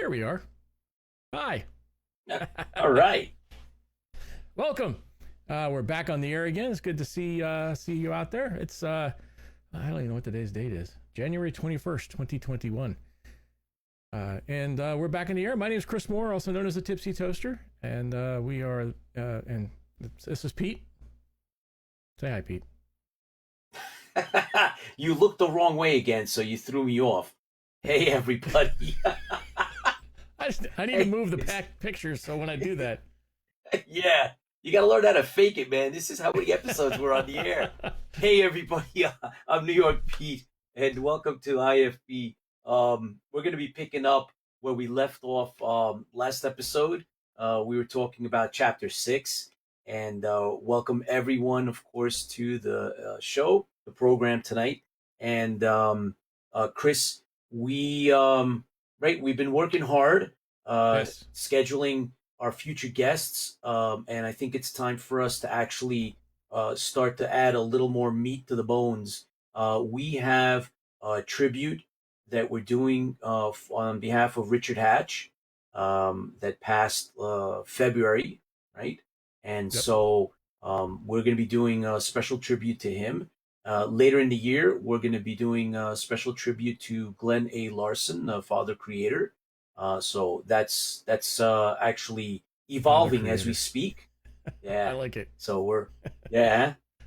There we are. Hi. All right. Welcome. We're back on the air again. It's good to see you out there. It's I don't even know what today's date is. January 21st, 2021. And we're back in the air. My name is Chris Moore, also known as the Tipsy Toaster, and we are and this is Pete. Say hi, Pete. You looked the wrong way again, so you threw me off. Hey, everybody. I need to move the pictures so when I do that. Yeah, you got to learn how to fake it, man. This is how many episodes we're on the air. Hey, everybody. I'm New York Pete, and welcome to IFB. We're going to be picking up where we left off last episode. We were talking about Chapter 6, and welcome everyone, of course, to the show, the program tonight. And Chris, we've been working hard, Yes. scheduling our future guests, and I think it's time for us to actually start to add a little more meat to the bones. We have a tribute that we're doing on behalf of Richard Hatch that passed February, right? And Yep. so we're going to be doing a special tribute to him. Later in the year, we're going to be doing a special tribute to Glenn A. Larson, the father creator. So that's actually evolving as we speak. Yeah, I like it. So we're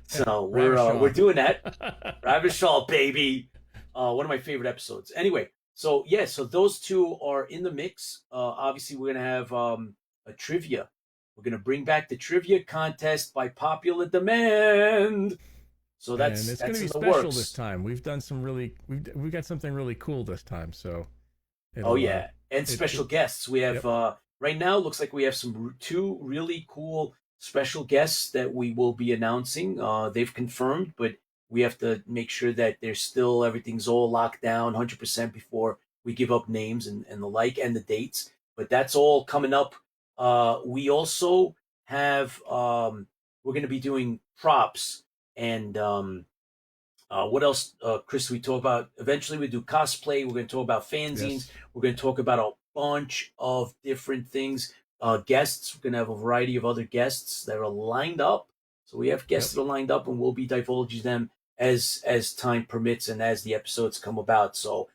So Ravishal. we're doing that. Ravishal, baby. One of my favorite episodes. Anyway, so those two are in the mix. Obviously, we're gonna have a trivia. We're gonna bring back the trivia contest by popular demand. So And it's going to be special works. this time. We've done some we got something really cool this time. So. Oh yeah, and special guests. We have right now. Looks like we have two really cool special guests that we will be announcing. They've confirmed, but we have to make sure that everything's all locked down 100% before we give up names and the like and the dates. But that's all coming up. We also have we're going to be doing props and what else, Chris? We talk about eventually we do cosplay. We're going to talk about fanzines. Yes. We're going to talk about a bunch of different things. Guests. We're going to have a variety of other guests that are lined up. So we have guests that are lined up, and we'll be divulging them as time permits and as the episodes come about. So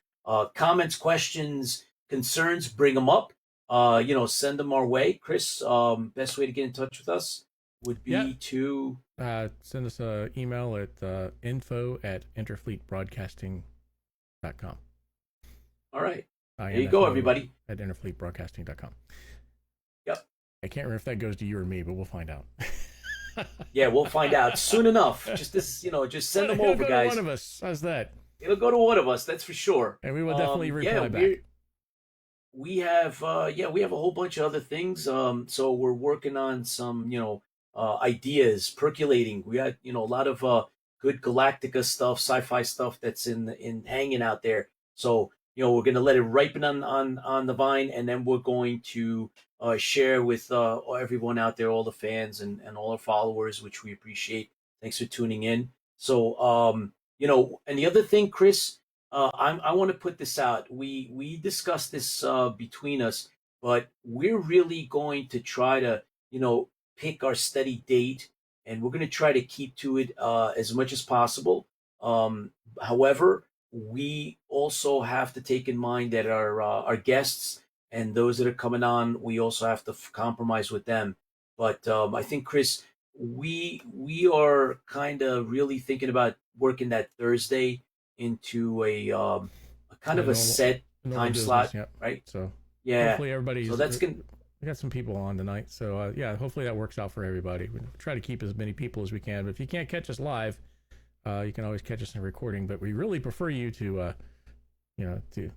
comments, questions, concerns, bring them up. Send them our way. Chris, best way to get in touch with us would be to send us an email at info@interfleetbroadcasting.com. All right. There you go, everybody. At interfleetbroadcasting.com. Yep. I can't remember if that goes to you or me, but we'll find out. Yeah, we'll find out soon enough. Just send them over, guys. One of us. How's that? It'll go to one of us, that's for sure. And we will definitely reply back. We have a whole bunch of other things. So we're working on some, ideas percolating. We got, a lot of good Galactica stuff, sci-fi stuff that's in hanging out there. So, we're going to let it ripen on the vine, and then we're going to share with everyone out there, all the fans and all our followers, which we appreciate. Thanks for tuning in. So, and the other thing, Chris, I want to put this out. We discussed this between us, but we're really going to try to, pick our steady date, and we're going to try to keep to it as much as possible. However, we also have to take in mind that our guests and those that are coming on, we also have to compromise with them. But I think, Chris, we are kind of really thinking about working that Thursday into a kind of a set time slot, right? So hopefully everybody's. So that's good. We got some people on tonight, so hopefully that works out for everybody. We try to keep as many people as we can, but if you can't catch us live, you can always catch us in recording. But we really prefer you to, to.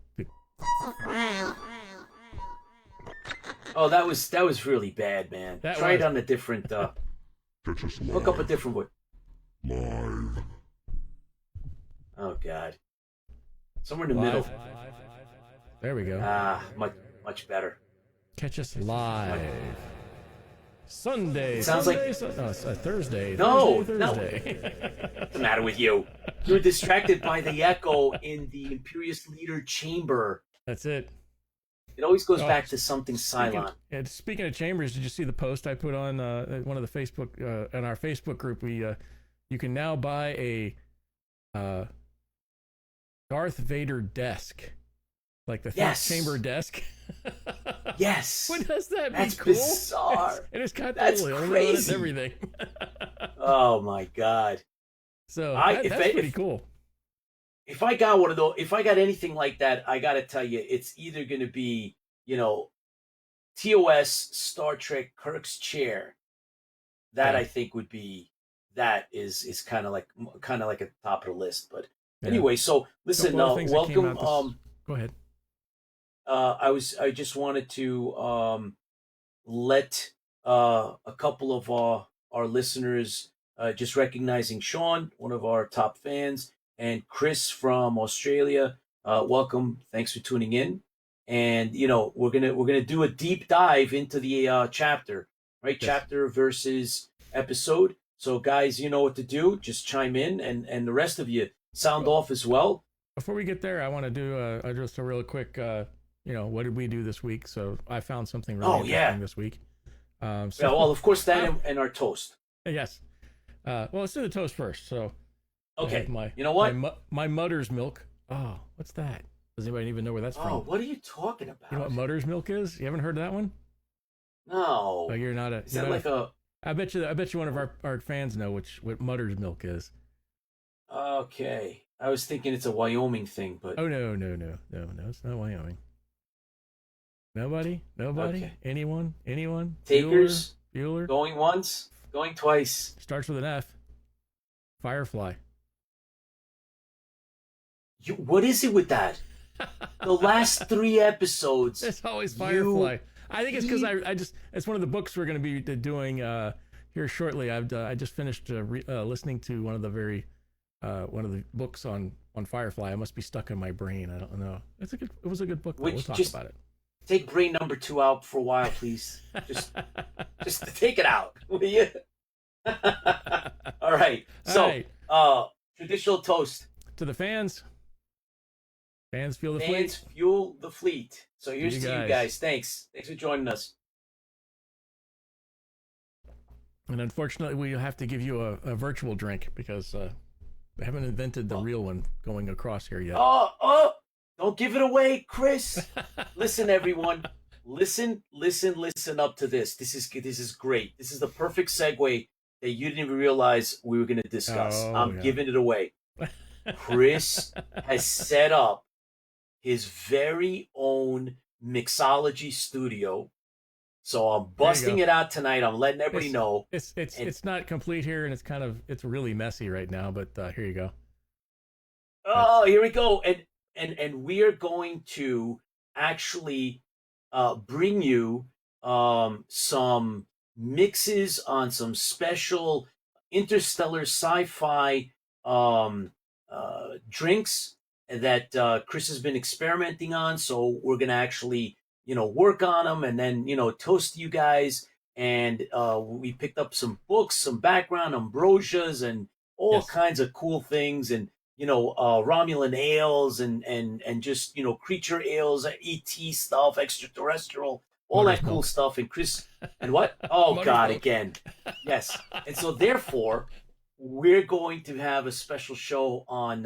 Oh, that was really bad, man. Try it on a different. Hook up a different voice. Live. Oh God. Somewhere in the middle. There we go. Much better. Catch us live. Sunday. Sounds Sunday, it's a Thursday. No, Thursday. What's the matter with you? You're distracted by the echo in the Imperious Leader chamber. That's it. It always goes Oh, back to something Cylon. Speaking of chambers, did you see the post I put on one of the Facebook in our Facebook group? You can now buy a Darth Vader desk, like the chamber desk. Yes. What does that mean? That's cool? Bizarre. It's got That's the crazy. and everything. Oh my God. So that's pretty cool. If I got one of those, if I got anything like that, I got to tell you, it's either going to be, TOS Star Trek Kirk's chair. That I think would be, that is kind of like at the top of the list. But anyway, so listen, welcome. Go ahead. I just wanted to let a couple of our listeners, just recognizing Sean, one of our top fans, and Chris from Australia. Welcome. Thanks for tuning in. And we're gonna do a deep dive into the chapter, right? Yes. Chapter versus episode. So guys, you know what to do. Just chime in, and the rest of you sound off as well. Before we get there, I want to do just a real quick. What did we do this week? So I found something really interesting this week. Well, of course that and our toast. Yes. Well, let's do the toast first. So. Okay. You know what? My Mutter's milk. Oh, what's that? Does anybody even know where that's from? Oh, what are you talking about? You know what Mutter's milk is? You haven't heard of that one? No. Oh, you're not a. Is that like a? I bet you one of our fans know what Mutter's milk is. Okay, I was thinking it's a Wyoming thing, but no, it's not Wyoming. Nobody. Okay. Anyone? Takers. Bueller. Going once, going twice. Starts with an F. Firefly. What is it with that? The last 3 episodes. It's always Firefly. I think it's because it's one of the books we're going to be doing here shortly. I just finished listening to one of the books on Firefly. It must be stuck in my brain. I don't know. It was a good book. We'll talk about it. Take brain number 2 out for a while, please. just take it out, will you? All right. So, traditional toast to the fans. Fans fuel the fleet. Fans fuel the fleet. So here's to you guys. Thanks for joining us. And unfortunately, we have to give you a virtual drink because we haven't invented the real one going across here yet. Oh! Don't give it away, Chris. Listen, everyone. Listen up to this. This is great. This is the perfect segue that you didn't even realize we were going to discuss. I'm giving it away. Chris has set up his very own mixology studio. So I'm busting it out tonight. I'm letting everybody know. It's not complete here, and it's really messy right now. But here you go. Oh, here we go. And we are going to actually bring you some mixes on some special interstellar sci-fi drinks that Chris has been experimenting on. So we're going to actually, work on them and then, toast you guys. And we picked up some books, some background ambrosias and all kinds of cool things. And, Romulan ales and just, creature ales, ET stuff, extraterrestrial, all that cool stuff. And Chris, and what? Oh, God, again. Yes. And so therefore, we're going to have a special show on,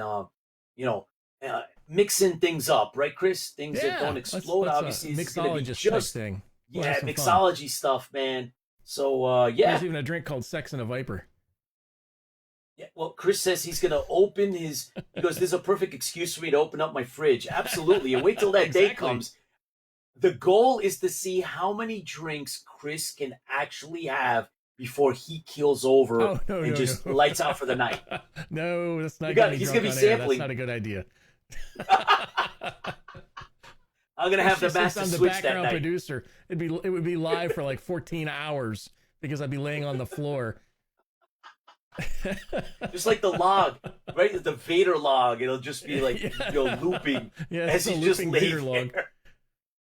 mixing things up, right, Chris? Things that don't explode. Obviously, it's mixologist thing. Yeah, mixology stuff, man. So, There's even a drink called Sex and a Viper. Yeah, well, Chris says he's going to open he goes, this is a perfect excuse for me to open up my fridge. Absolutely. And wait till that day comes. The goal is to see how many drinks Chris can actually have before he keels over and lights out for the night. No, that's not he's going to be sampling. That's not a good idea. I'm going to have the master switch that night. I'm the background producer. It would be live for like 14 hours because I'd be laying on the floor. Just like the log, right? The Vader log. It'll just be like looping as he just lays there.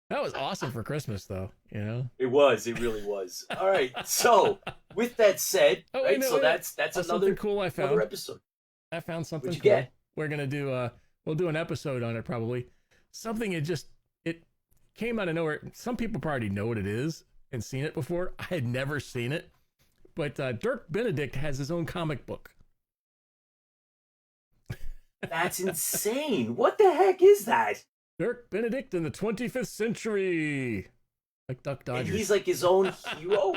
That was awesome for Christmas, though. It was. It really was. All right. So with that said, that's another cool I found. Another episode. I found something. What'd you get? We're gonna do. We'll do an episode on it probably. Something it came out of nowhere. Some people probably know what it is and seen it before. I had never seen it, but Dirk Benedict has his own comic book. That's insane. What the heck is that? Dirk Benedict in the 25th century. Like Duck Dodgers. And he's like his own hero?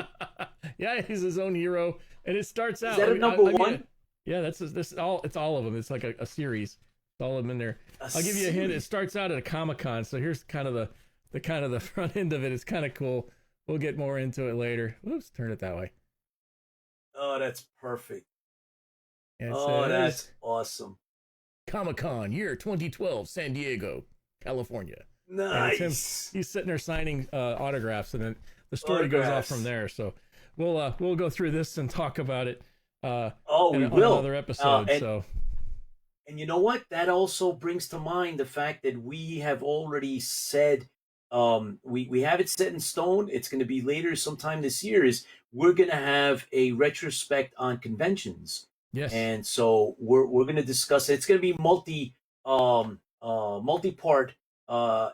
Yeah, he's his own hero. And it starts out. Is that a number one? Yeah, it's all of them. It's like a series. It's all of them in there. I'll give you a hint. It starts out at a Comic-Con. So here's kind of the front end of it. It's kind of cool. We'll get more into it later. Oops, turn it that way. Oh, that's perfect. And that's awesome. Comic-Con, year 2012, San Diego, California. Nice. He's sitting there signing autographs, and then the story goes off from there. So we'll go through this and talk about it. We will. Another episode. And you know what? That also brings to mind the fact that we have already said we have it set in stone. It's going to be later sometime this year. Is we're going to have a retrospect on conventions. Yes. And so we're going to discuss it. It's going to be multi-part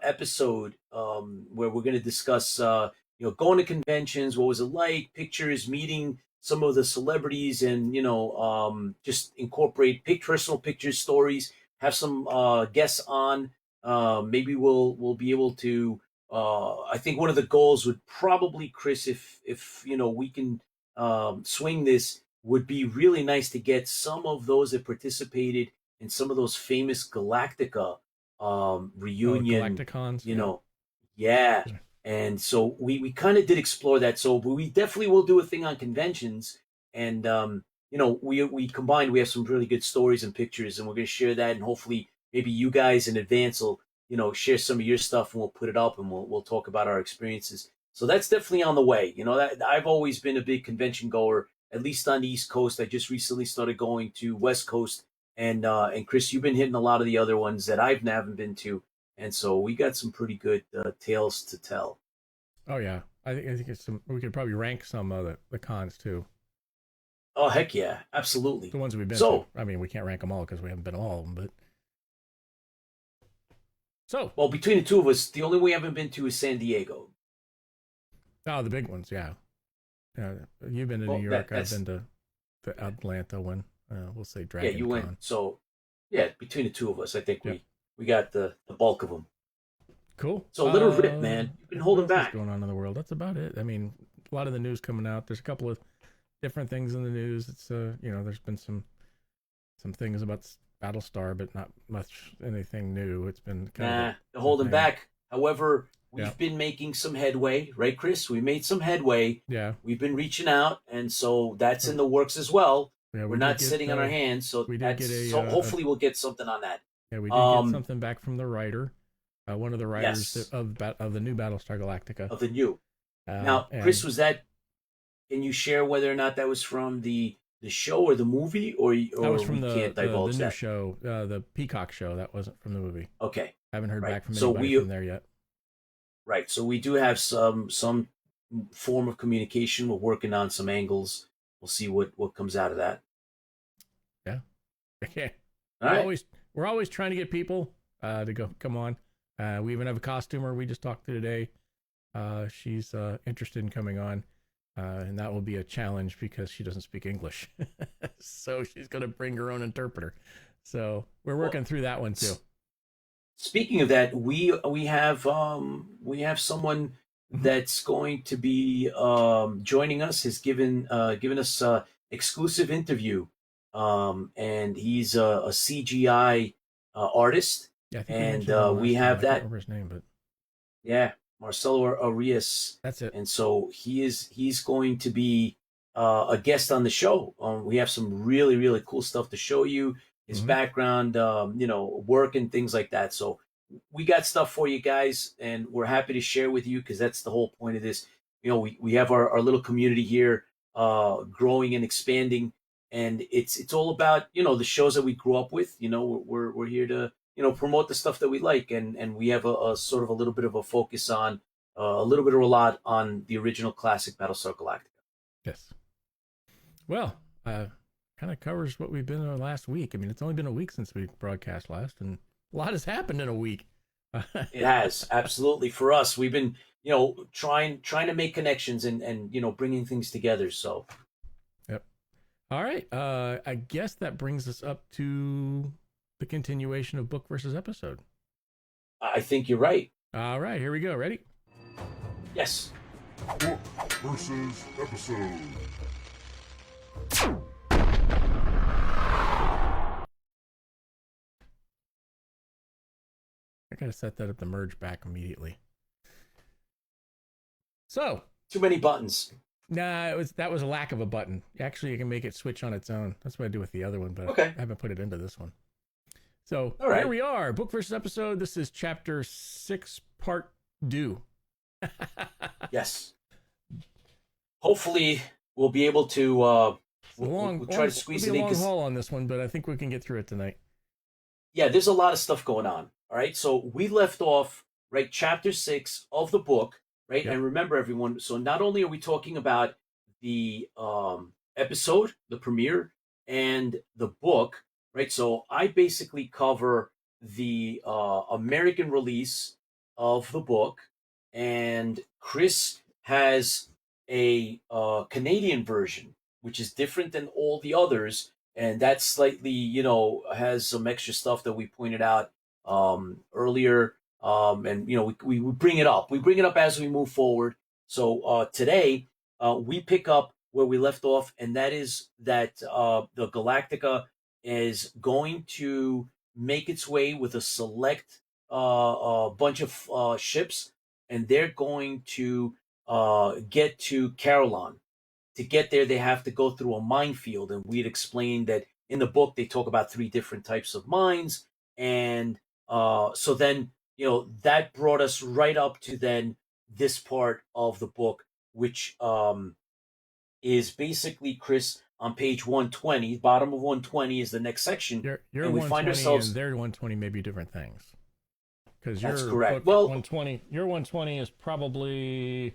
episode where we're going to discuss going to conventions, what was it like, pictures, meeting some of the celebrities, and just incorporate personal pictures, stories, have some guests on. Maybe we'll be able to I think one of the goals would probably, Chris, if we can swing this, would be really nice to get some of those that participated in some of those famous Galactica reunion, Galacticons, yeah. And so we kind of did explore that. So we definitely will do a thing on conventions, and we combined. We have some really good stories and pictures, and we're going to share that, and hopefully maybe you guys in advance will share some of your stuff, and we'll put it up, and we'll talk about our experiences. So that's definitely on the way. That I've always been a big convention goer, at least on the East Coast. I just recently started going to West Coast, and Chris, you've been hitting a lot of the other ones that I haven't been to, and so we got some pretty good tales to tell. Oh yeah, I think it's we could probably rank some of the cons too. Oh heck yeah, absolutely. The ones we've been to. I mean, we can't rank them all because we haven't been to all of them, but. Well, between the two of us, the only we haven't been to is San Diego. Oh, the big ones, yeah. You've been to New York. I've been to the Atlanta one. We'll say Dragon. Yeah, you went. So, yeah, between the two of us, I think we got the bulk of them. Cool. So, Little Rip, man, you've been holding back. What's going on in the world? That's about it. I mean, a lot of the news coming out. There's a couple of different things in the news. It's there's been some things about Battlestar, but not much anything new. It's been kind of holding back. However, we've been making some headway, right, Chris? We made some headway. Yeah. We've been reaching out, and so that's in the works as well. Yeah, we're not sitting on our hands, so hopefully we'll get something on that. Yeah, we did get something back from the writer, one of the writers of the new Battlestar Galactica. Of the new. Now, Chris, can you share whether or not that was from the show or the movie, or that was from can't divulge the new that? show, the Peacock show. That wasn't from the movie. Okay. Haven't heard back from anybody from there yet. Right. So we do have some form of communication. We're working on some angles. We'll see what comes out of that. Yeah. Okay. Right. We're always trying to get people to come on. We even have a costumer we just talked to today. She's interested in coming on. And that will be a challenge because she doesn't speak English. So she's going to bring her own interpreter. So we're working through that one too. Speaking of that, we have someone that's going to be joining us. Has given us exclusive interview, and he's a CGI artist. Yeah, we have that. I don't remember his name, but yeah. Marcelo Arias. That's it. And so he's going to be a guest on the show. We have some really, really cool stuff to show you, his background, work and things like that. So we got stuff for you guys, and we're happy to share with you because that's the whole point of this. We have our little community here growing and expanding, and it's all about, the shows that we grew up with. We're here to promote the stuff that we like, and we have a sort of a little bit of a focus on a lot on the original classic Battlestar Galactica. Yes. Well, kind of covers what we've been on last week. I mean, it's only been a week since we broadcast last, and a lot has happened in a week. It has, absolutely. For us, we've been, trying to make connections and bringing things together. So Yep. All right. I guess that brings us up to the continuation of book versus episode. I think you're right. All right, here we go. Ready? Yes. Book versus episode. I gotta set that up to merge back immediately. So, Too many buttons. nah, that was a lack of a button. Actually, you can make it switch on its own. That's what I do with the other one, but Okay. I haven't put it into this one. So All right. here we are, book versus episode. This is chapter 6, part 2. Yes. Hopefully, we'll be able to. We'll try to squeeze it in. It'll be a long haul on this one, but I think we can get through it tonight. Yeah, there's a lot of stuff going on. All right, so we left off right chapter 6 of the book, right? Yep. And remember, everyone. So not only are we talking about the episode, the premiere, and the book, right? So I basically cover the American release of the book, and Chris has a Canadian version, which is different than all the others, and that slightly, has some extra stuff that we pointed out earlier, and we bring it up. We bring it up as we move forward. So today we pick up where we left off, and that is that the Galactica is going to make its way with a select bunch of ships, and they're going to get to Carillon. To get there, they have to go through a minefield, and we'd explained that in the book they talk about 3 different types of mines, and so then that brought us right up to then this part of the book, which is basically, Chris, on page 120. Bottom of 120 is the next section. Your and we 120 find ourselves and their 120 may be different things. Because That's your correct. book Well, 120, your 120 is probably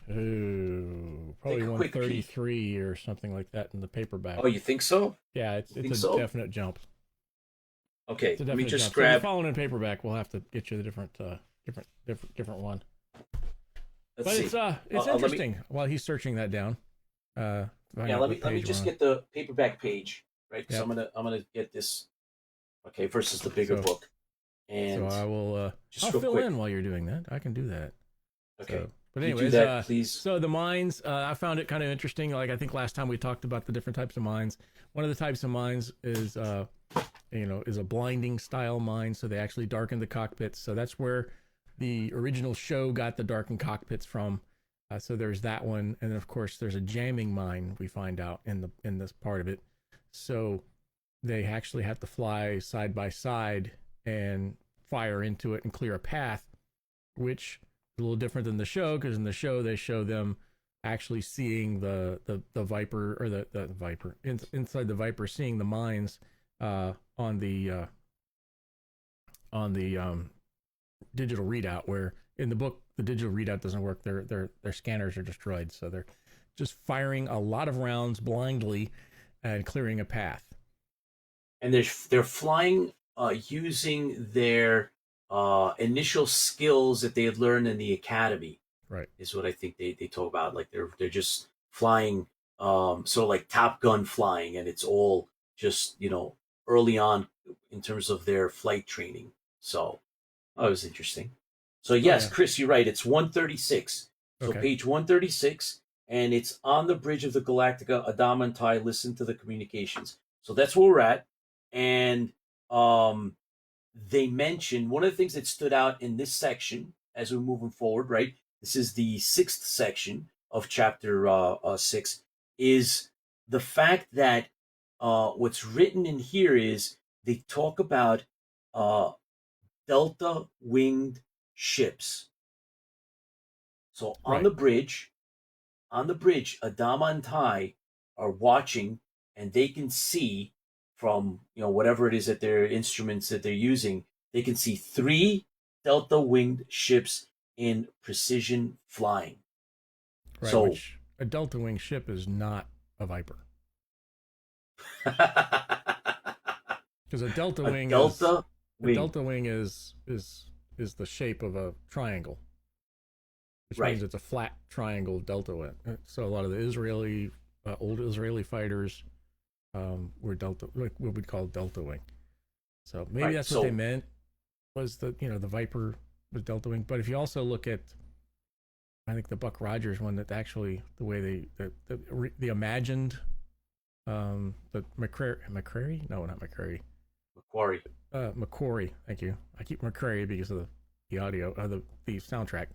Take a quick 133 or something like that in the paperback. Oh, you think so? Yeah, it's a so? definite jump. Okay, It's a let me definite just jump. So if grab. you're following in paperback, we'll have to get you the different one. Let's But see. it's let me- interesting. While he's searching that down, Yeah, find out let me what let me page just we're on. get the paperback page, right? So Yep. I'm gonna get this. Okay, versus the bigger So- book, and So I will. just I'll real fill quick. in while you're doing that. I can do that. Okay, So, but Can you anyways, do that, please. so the mines, I found it kind of interesting. Like I think last time we talked about the different types of mines. One of the types of mines is, is a blinding style mine. So they actually darken the cockpits. So that's where the original show got the darkened cockpits from. So there's that one, and then of course there's a jamming mine. We find out in this part of it. So they actually have to fly side by side and fire into it and clear a path, which a little different than the show, because in the show they show them actually seeing the Viper, or the Viper inside the Viper, seeing the mines on the digital readout, where in the book the digital readout doesn't work. Their scanners are destroyed, so they're just firing a lot of rounds blindly and clearing a path. And they're flying using their initial skills that they had learned in the academy. Right. Is what I think they talk about. Like they're just flying, sort of like Top Gun flying, and it's all just early on in terms of their flight training. So that was interesting. So yes, yeah. Chris, you're right. It's 136. So Okay. page 136, and it's on the bridge of the Galactica. Adama and Ty listen to the communications. So that's where we're at. And they mentioned one of the things that stood out in this section as we're moving forward, right? This is the 6th section of chapter 6, is the fact that what's written in here is they talk about delta winged ships. So on Right. the bridge, Adama and Ty are watching, and they can see from whatever it is that their instruments that they're using, they can see 3 delta winged ships in precision flying. Right, So which a delta wing ship is not a Viper, because a delta wing delta a delta wing is is the shape of a triangle, which Right. means it's a flat triangle delta wing. So a lot of the Israeli old Israeli fighters were delta, like what we'd call delta wing. So maybe Right, that's so- what they meant, was the the Viper was delta wing. But if you also look at, I think the Buck Rogers one, that actually the way the imagined the McCrary, no, not McCrary, Macquarie. McQuarrie, thank you. I keep McCrary because of the audio, the soundtrack.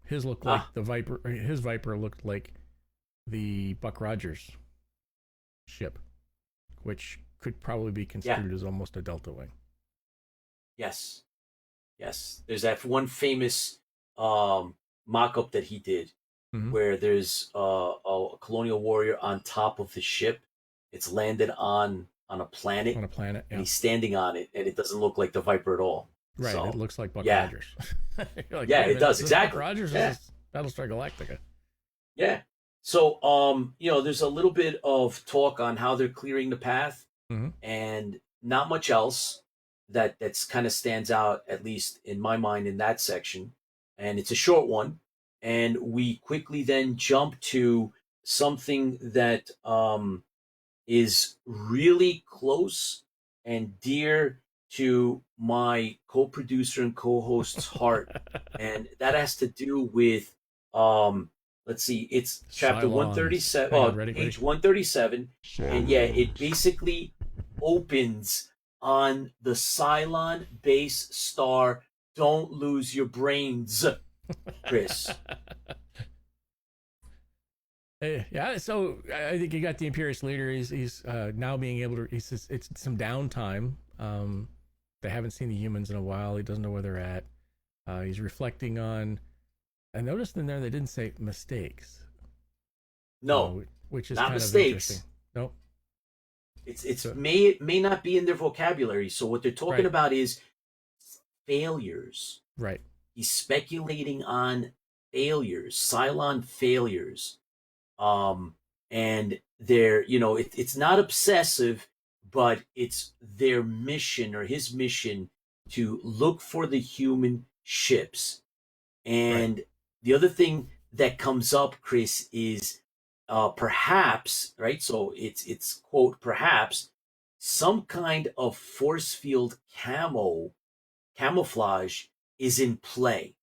His looked like the Viper. His Viper looked like the Buck Rogers ship, which could probably be construed as almost a delta wing. Yes. There's that one famous mock-up that he did, where there's a colonial warrior on top of the ship. It's landed on a planet. On a planet, and he's standing on it, and it doesn't look like the Viper at all. Right, So, it looks like Buck Rogers. Like, yeah, wait a it minute, does is this exactly. Buck Rogers, Yeah. is this Battlestar Galactica? Yeah. So, there's a little bit of talk on how they're clearing the path, and not much else that's kind of stands out, at least in my mind, in that section. And it's a short one, and we quickly then jump to something that is really close and dear to my co-producer and co-host's heart, and that has to do with let's see, it's chapter Cylons. 137, Hang on, ready? 137, and yeah, it basically opens on the Cylon Base Star. Don't lose your brains, Chris. Yeah, so I think you got the Imperious Leader. He's now being able to. It's some downtime. They haven't seen the humans in a while. He doesn't know where they're at. He's reflecting on. I noticed in there they didn't say mistakes. No, which is not kind mistakes. of interesting. Nope. It's So- may not be in their vocabulary. So what they're talking Right. about is failures. Right. He's speculating on failures, Cylon failures. And they're, it's not obsessive, but it's their mission, or his mission, to look for the human ships. And the other thing that comes up, Chris, is perhaps, right? So it's quote, perhaps some kind of force field camouflage is in play.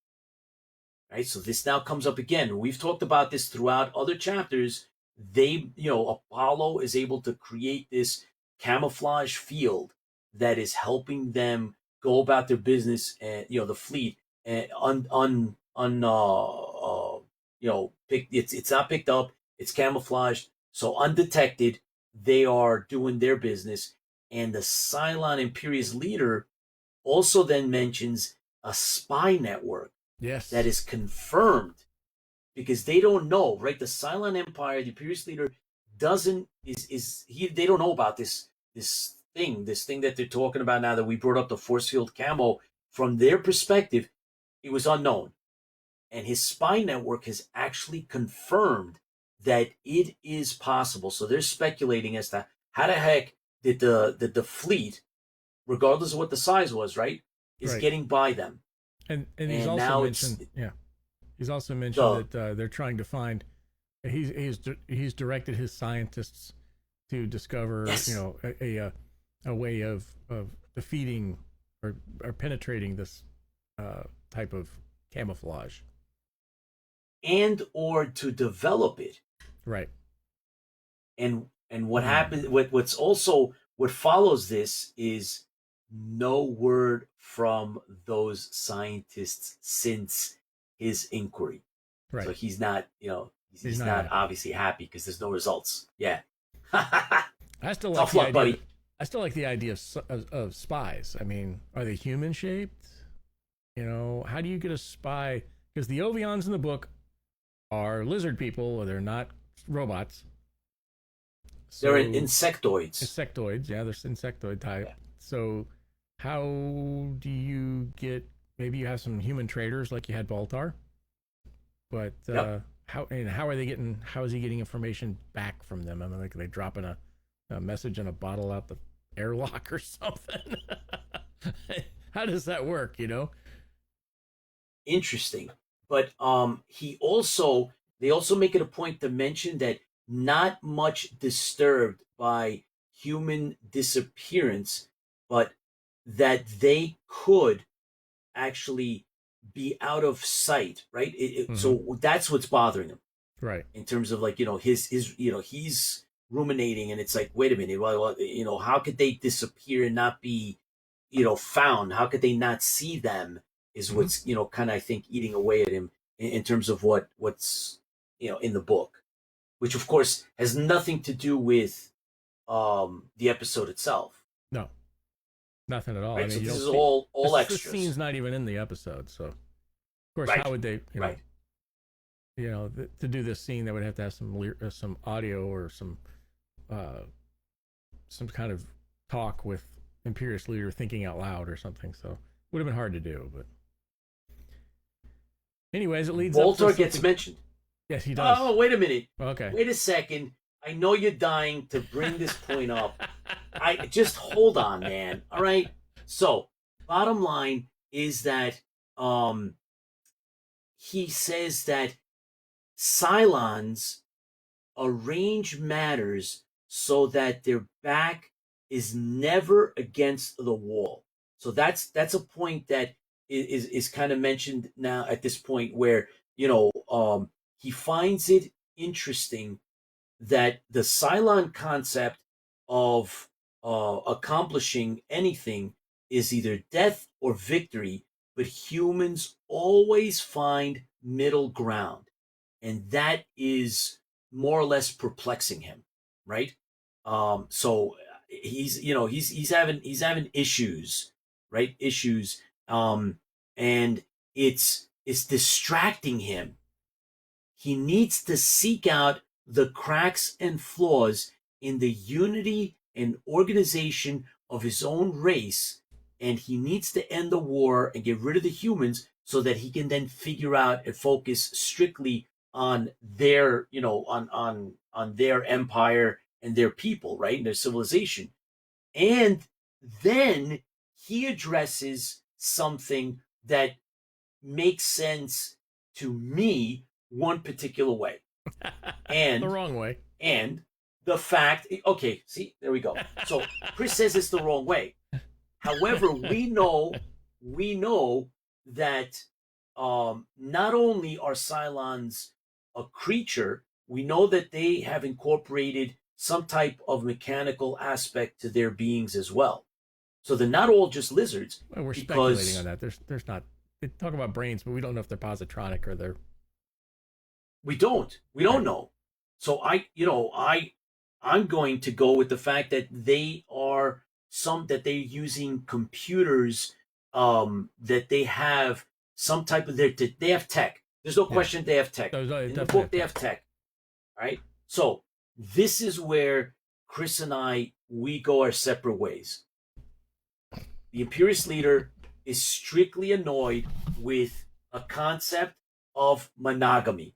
Right? So this now comes up again. We've talked about this throughout other chapters. They, Apollo is able to create this camouflage field that is helping them go about their business, and the fleet, and it's not picked up, it's camouflaged, so undetected they are doing their business. And the Cylon Imperious Leader also then mentions a spy network. Yes. That is confirmed, because they don't know, right? The Cylon Empire, the Imperious Leader, they don't know about this thing that they're talking about now, that we brought up, the force field camo. From their perspective, it was unknown, and his spy network has actually confirmed that it is possible. So they're speculating as to how the heck did the fleet, regardless of what the size was, right, is Right. getting by them. And he's And now also mentioned, he's also mentioned that they're trying to find. He's directed his scientists to discover, a way of defeating or penetrating this type of camouflage, and or to develop it. right? And what happens? What follows this is no word from those scientists since his inquiry. Right. So he's not, he's not not happy. obviously happy because there's no results. Yeah. I still like Tough the luck, idea. buddy. I still like the idea of spies. I mean, are they human shaped? How do you get a spy? Because the Ovions in the book are lizard people. They're not robots. They're insectoids. Insectoids, yeah, they're insectoid type. Yeah. So, how do you get? Maybe you have some human traders like you had Baltar, but how are they getting? How is he getting information back from them? I mean, like, are they dropping a message in a bottle out the airlock or something? How does that work, you know? Interesting. But they also make it a point to mention that not much disturbed by human disappearance, but that they could actually be out of sight, right? So that's what's bothering him, Right. in terms of, like, his he's ruminating, and it's like, wait a minute, well, how could they disappear and not be found? How could they not see them? Is what's kind of, I think, eating away at him in terms of what's in the book, which of course has nothing to do with the episode itself. No, nothing at all. Right? I mean, So you this don't is see, all this extras. scene's not even in the episode, so of course, Right. how would they? Right. To do this scene, they would have to have some audio or some kind of talk with Imperious Leader thinking out loud or something. So would have been hard to do, but anyways, it leads. Bolter up to gets mentioned. Yes, he does. Oh, wait a minute. Okay. Wait a second. I know you're dying to bring this point up. I just hold on, man. All right. So, bottom line is that he says that Cylons arrange matters so that their back is never against the wall. So that's a point that is kind of mentioned now at this point, where he finds it interesting that the Cylon concept of accomplishing anything is either death or victory, but humans always find middle ground, and that is more or less perplexing him, right? So he's having issues, right? Issues, and it's distracting him. He needs to seek out the cracks and flaws in the unity and organization of his own race, and he needs to end the war and get rid of the humans so that he can then figure out and focus strictly on their, on their empire and their people, right, and their civilization. And then he addresses something that makes sense to me one particular way. And the wrong way. And the fact, okay, see, there we go. So Chris says it's the wrong way. However, we know that not only are Cylons a creature, we know that they have incorporated some type of mechanical aspect to their beings as well. So they're not all just lizards. Well, we're speculating on that. There's not. They talk about brains, but we don't know if they're positronic or they're. We don't know. So I'm going to go with the fact that that they're using computers, that they have some type of they have tech. There's no question they have tech. In the book, they have tech. All right. So this is where Chris and we go our separate ways. The Imperious Leader is strictly annoyed with a concept of monogamy.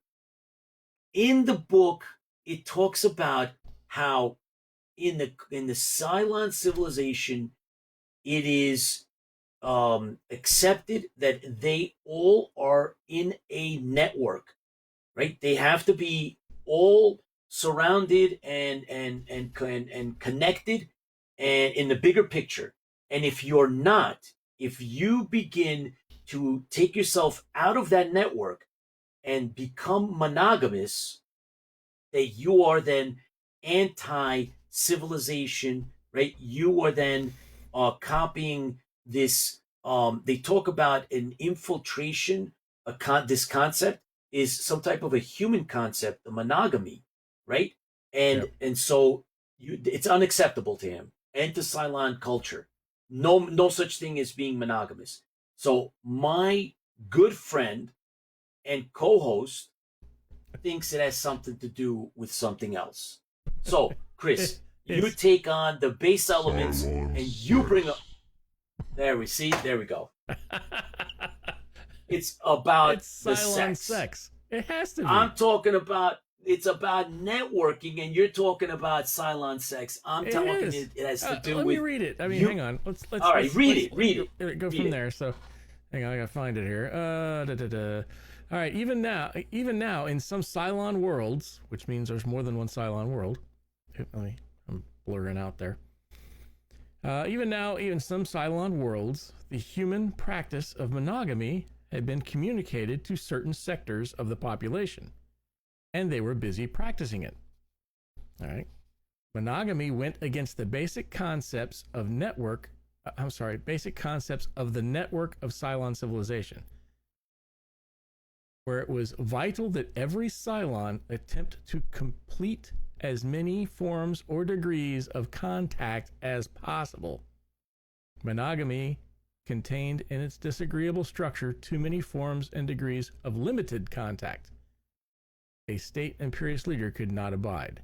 In the book, it talks about how in the Cylon civilization, it is accepted that they all are in a network, right? They have to be all surrounded and connected, and in the bigger picture. And if you're not, if you begin to take yourself out of that network and become monogamous, that you are then anti-civilization, right? You are then copying this. They talk about an infiltration. This concept is some type of a human concept, the monogamy, right? And so it's unacceptable to him and to Cylon culture. No such thing as being monogamous. So my good friend and co-host thinks it has something to do with something else. So, Chris, you take on the base elements and you bring up. There we go. It's about the Cylon sex. It has to be. I'm talking about it's about networking, and you're talking about Cylon sex. I'm telling you, it has to do let with. me read it. I mean, hang on. Let's. All right, read it. Go from there. So, hang on. I gotta find it here. All right. Even now, in some Cylon worlds, which means there's more than one Cylon world. I'm blurring out there. Even now, even some Cylon worlds, the human practice of monogamy had been communicated to certain sectors of the population, and they were busy practicing it. All right. Monogamy went against the basic concepts of the network of Cylon civilization, where it was vital that every Cylon attempt to complete as many forms or degrees of contact as possible. Monogamy contained in its disagreeable structure too many forms and degrees of limited contact. A state Imperious Leader could not abide.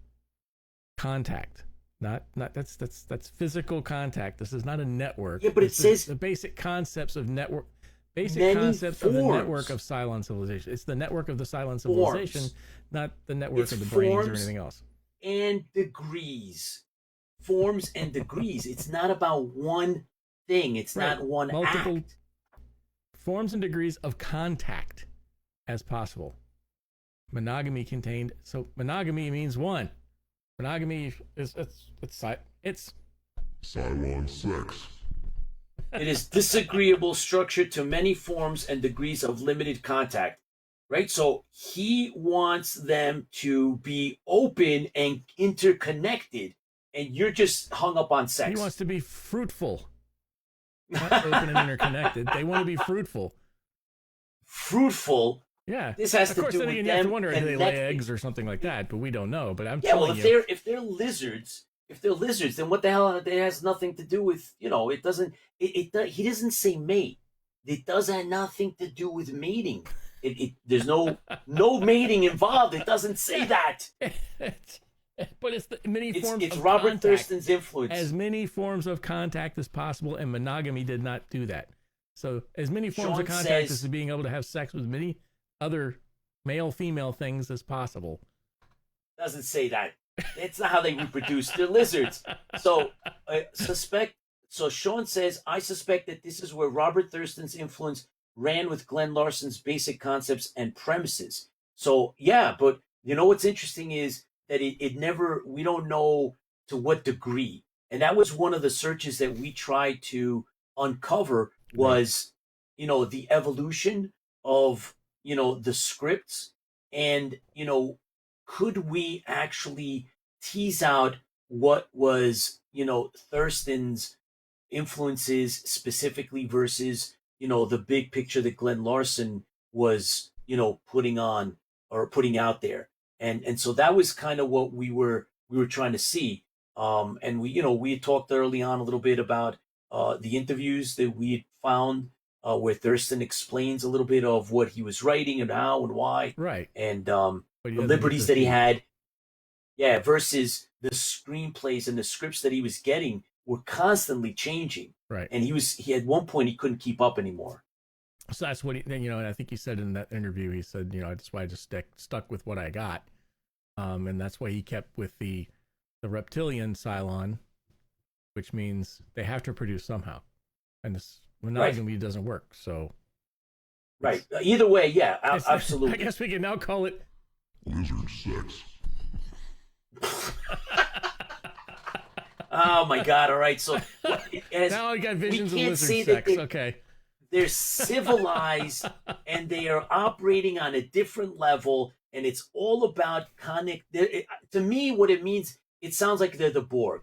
Contact. That's physical contact. This is not a network. Yeah, but it says the basic concepts of network. Basic many concepts forms. of the network of Cylon civilization. It's the network of the Cylon civilization, not the network of the brains or anything else. And degrees. Forms and degrees. It's not about one thing. It's not one multiple act. Forms and degrees of contact as possible. Monogamy means one. Monogamy it's Cylon sex. It is disagreeable structure to many forms and degrees of limited contact. Right? So he wants them to be open and interconnected, and you're just hung up on sex. He wants to be fruitful. Not open and interconnected. They want to be fruitful. Fruitful? Yeah. This has of to course, do with you them. have to wonder if they lay eggs or something like that, but we don't know. But I'm telling you. If they're lizards, then what the hell? It has nothing to do with, it doesn't. He doesn't say mate. It does have nothing to do with mating. There's no mating involved. It doesn't say that. But it's the many forms. It's of Robert contact, Thurston's influence. As many forms of contact as possible, and monogamy did not do that. So as many forms of contact as being able to have sex with many other male-female things as possible. Doesn't say that. That's not how they reproduce. They're lizards. So So Sean says, I suspect that this is where Robert Thurston's influence ran with Glenn Larson's basic concepts and premises. So yeah, but what's interesting is that it never, we don't know to what degree. And that was one of the searches that we tried to uncover was, the evolution of, the scripts and, could we actually tease out what was, Thurston's influences specifically versus, the big picture that Glenn Larson was, putting on or putting out there. And so that was kind of what we were trying to see. And we had talked early on a little bit about the interviews that we had found where Thurston explains a little bit of what he was writing and how and why. Right. And the liberties that he had. Yeah, versus the screenplays and the scripts that he was getting were constantly changing. Right. And he at one point he couldn't keep up anymore. So that's what and I think he said in that interview, he said, that's why I just stuck with what I got. And that's why he kept with the reptilian Cylon, which means they have to produce somehow. And this monogamy doesn't work. So right. Either way, yeah, absolutely. I guess we can now call it lizard sex. Oh my God! All right, so now I got visions of lizard sex. Okay, they're civilized and they are operating on a different level, and it's all about connect. To me, what it means, it sounds like they're the Borg.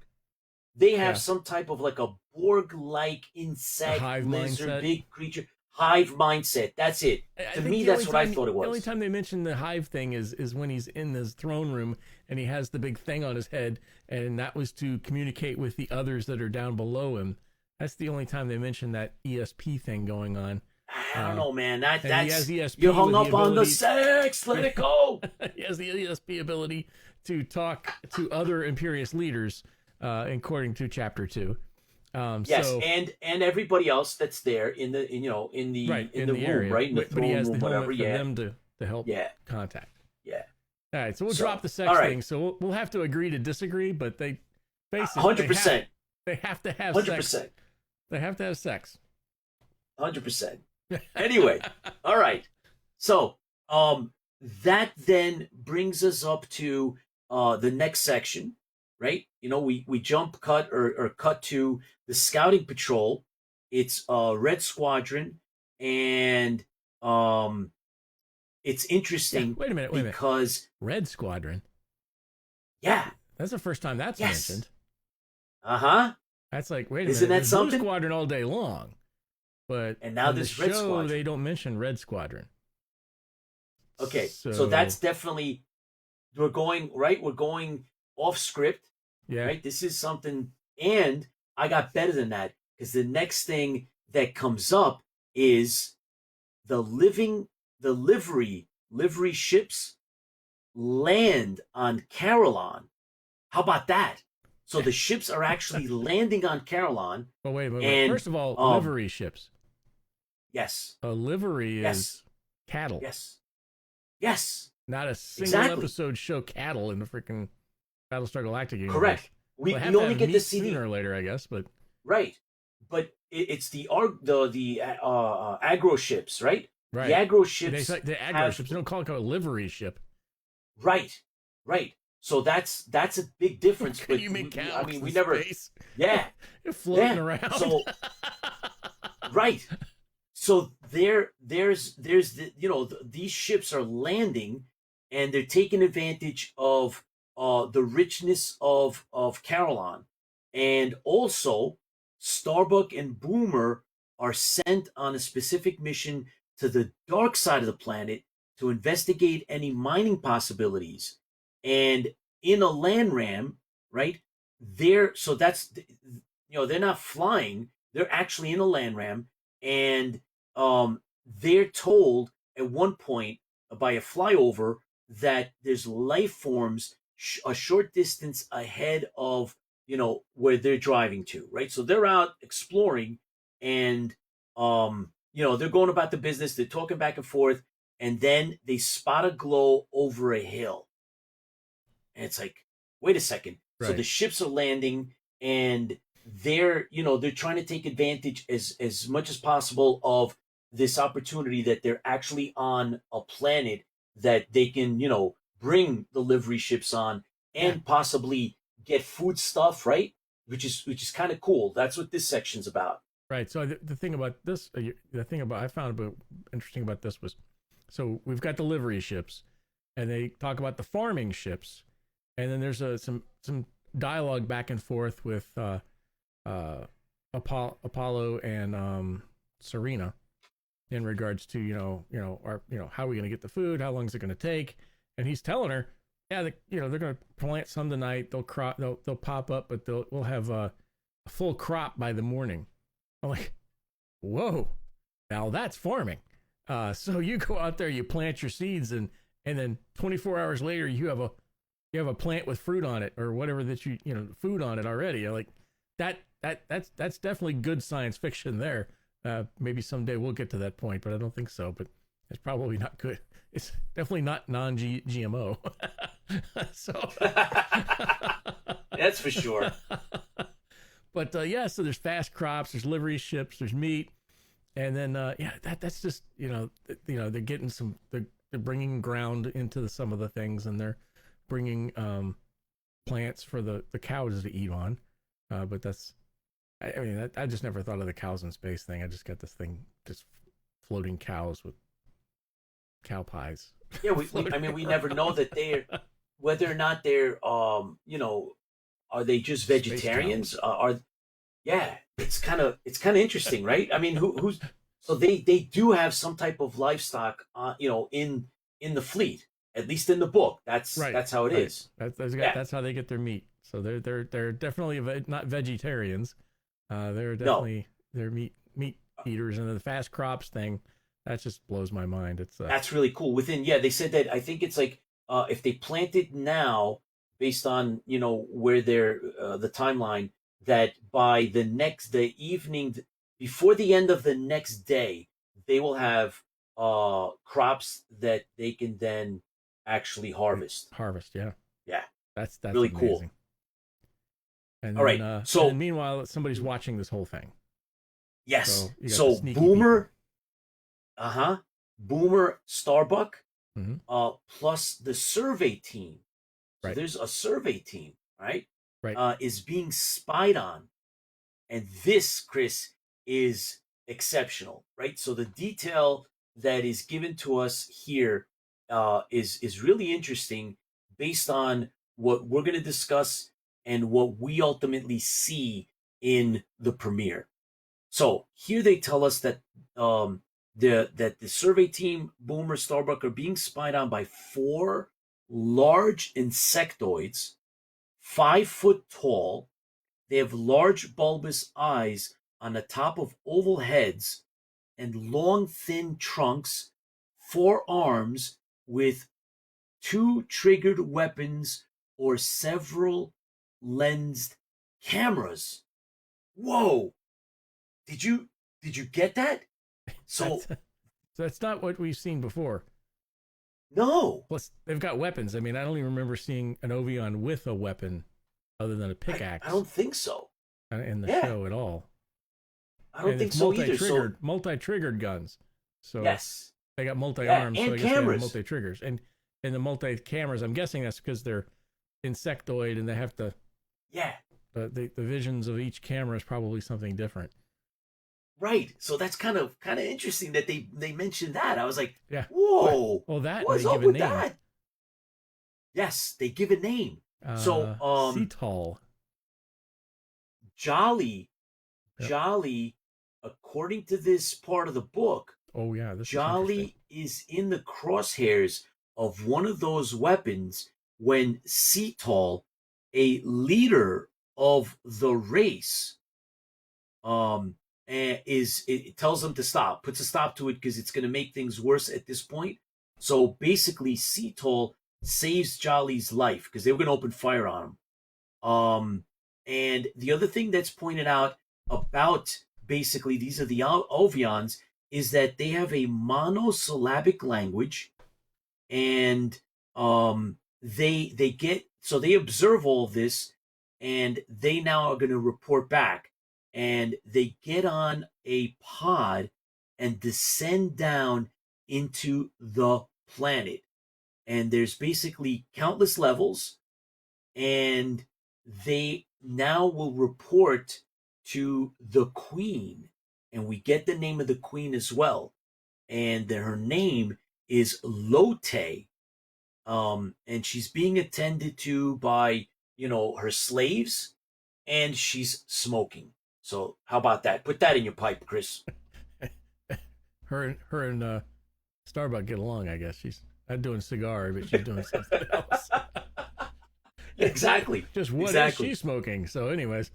They have some type of like a Borg-like insect, lizard, mindset. Big creature. Hive mindset. That's it. To me, that's what I thought it was. The only time they mention the hive thing is when he's in his throne room and he has the big thing on his head, and that was to communicate with the others that are down below him. That's the only time they mention that ESP thing going on. I don't know, man. That's ESP you're hung up on the sex. Let it go. He has the ESP ability to talk to other Imperious leaders, according to Chapter 2. Yes, so, and everybody else that's there in the room, area. right? In the throne room, whatever. For them to help contact. Yeah. All right, so we'll So, drop the sex all right. thing. So we'll have to agree to disagree, but they basically 100%. they have to have 100%. sex. They have to have sex. 100%. Anyway, all right. So, that then brings us up to the next section, right? You know, we jump cut or cut to the scouting patrol. It's Red Squadron, and it's interesting. Wait a minute. Because Red Squadron. yeah, That's the first time that's yes, mentioned. That's like, wait a Isn't minute. that There's something? Blue Squadron all day long, but And now in the there's Red show, Squadron. they don't mention Red Squadron. Okay, so that's definitely we're going off script. Yeah. Right. This is something, and I got better than that because the next thing that comes up is the livery ships land on Carillon. How about that? So the ships are actually landing on Carillon. Oh, wait. And, First of all, livery ships. Yes. A livery is cattle. Yes. Not a single episode show cattle in the freaking Battlestar Galactica universe. Correct. We only get to see sooner or later, I guess, but right. But it's the aggro ships, right? Right. The aggro ships. The aggro ships. They don't call it a livery ship. Right. So that's a big difference. But you mean cows? I mean, we never. Space. Yeah. You're floating around. So right. So there's these ships are landing, and they're taking advantage of the richness of Carillon, and also Starbuck and Boomer are sent on a specific mission to the dark side of the planet to investigate any mining possibilities. And in a land ram, right? They're not flying; they're actually in a land ram, and they're told at one point by a flyover that there's life forms a short distance ahead of where they're driving to, right? So they're out exploring, and they're going about the business. They're talking back and forth, and then they spot a glow over a hill, and it's like, wait a second. Right. So the ships are landing, and they're trying to take advantage as much as possible of this opportunity that they're actually on a planet that they can bring the livery ships on and possibly get food stuff, right? Which is kind of cool. That's what this section's about. Right. So the thing about this, I found interesting about this was, so we've got the livery ships, and they talk about the farming ships, and then there's some dialogue back and forth with Apollo and Serena in regards to how are we going to get the food, how long is it going to take, and he's telling her, they're going to plant some tonight, they'll pop up, but we'll have a full crop by the morning. I'm like, whoa, now that's farming. So you go out there, you plant your seeds, and then 24 hours later you have a plant with fruit on it or whatever that food on it already. You're like, that's definitely good science fiction there. Maybe someday we'll get to that point, but I don't think so. But it's probably not good. It's definitely not non-GMO. So that's for sure. But so there's fast crops, there's livery ships, there's meat, and then that's just they're getting they're bringing ground into some of the things, and they're bringing plants for the cows to eat on. But that's, I just never thought of the cows in space thing. I just got this thing, just floating cows with cow pies. Yeah, we never know that whether or not they're are they just vegetarians? It's kind of interesting, right? I mean, so they do have some type of livestock, in the fleet, at least in the book. That's how it is. That's how they get their meat. So they're definitely not vegetarians. They're definitely they're meat eaters, and the fast crops thing, that just blows my mind. It's that's really cool. They said that, I think it's like if they plant it now, based on where they're the timeline, that by the evening before the end of the next day, they will have crops that they can then actually harvest. Harvest, yeah. Yeah, That's really amazing. cool. And All then, right, so and meanwhile, somebody's watching this whole thing. yes, So you got the so sneaky Boomer, Boomer, Starbuck, people. plus the survey team. So Right. there's a survey team, right? Right. Is being spied on, and this, Chris, is exceptional, right? So the detail that is given to us here is really interesting, based on what we're going to discuss and what we ultimately see in the premiere. So here they tell us that the survey team, Boomer, Starbuck, are being spied on by 4 large insectoids, 5 foot tall. They have large bulbous eyes on the top of oval heads and long thin trunks, 4 arms with 2 triggered weapons or several lensed cameras. Whoa! Did you get that? So So that's not what we've seen before. no, Plus, they've got weapons. I mean, I don't even remember seeing an Ovion with a weapon other than a pickaxe. I don't think so in the Yeah. show at all. I don't And think it's so either. So multi-triggered guns. So yes, they got multi-arms, and so I guess they have cameras. multi-triggers. And the multi-cameras, I'm guessing that's because they're insectoid and they have to, Yeah, the visions of each camera is probably something different. right. So that's kind of interesting that they mentioned that. I was like, Yeah. whoa, Well, that what's they up give a with name. that? Yes, they give a name. So Cetal. Jolly, Yep. Jolly, according to this part of the book, Oh yeah, this Jolly is in the crosshairs of one of those weapons when Cetal, a leader of the race, it tells them to stop, puts a stop to it because it's going to make things worse at this point. So basically, Cetal saves Jolly's life because they were going to open fire on him. And the other thing that's pointed out about, basically, these are the Ovions, is that they have a monosyllabic language, and they observe all of this, and they now are going to report back, and they get on a pod and descend down into the planet. And there's basically countless levels, and they now will report to the queen, and we get the name of the queen as well, and her name is Lotte, and she's being attended to by her slaves, and she's smoking. So how about that? Put that in your pipe, Chris. her and Starbuck get along, I guess. She's not doing cigar, but she's doing something else. Exactly. Just what is she smoking? So, anyways,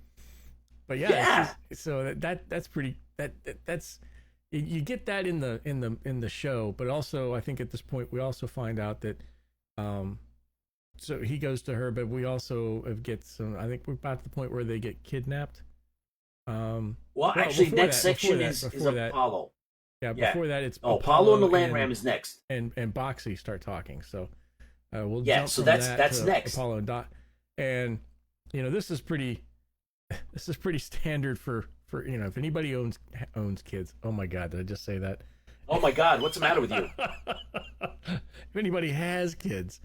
but yeah. So that's pretty. That's you get that in the show, but also I think at this point we also find out that, so he goes to her, but we also get some. I think we're about to the point where they get kidnapped. Well, actually, next section is Apollo. Yeah, before that, it's Apollo and the Land Ram is next, and Boxy start talking. So we'll jump so from that's next. Apollo and Dot, and this is pretty standard for if anybody owns kids. Oh my God, did I just say that? Oh my God, what's the matter with you? If anybody has kids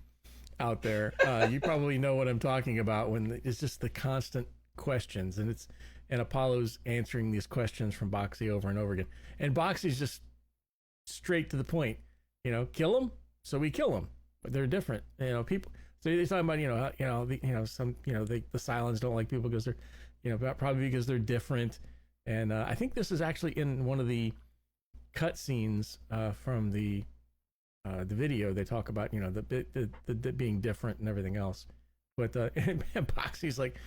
out there, you probably know what I'm talking about. When it's just the constant questions, and Apollo's answering these questions from Boxy over and over again. And Boxy's just straight to the point. Kill them, so we kill them. But they're different. People. So they're talking about some the Cylons don't like people because they're probably because they're different. And I think this is actually in one of the cut scenes from the video. They talk about the being different and everything else. But and Boxy's like,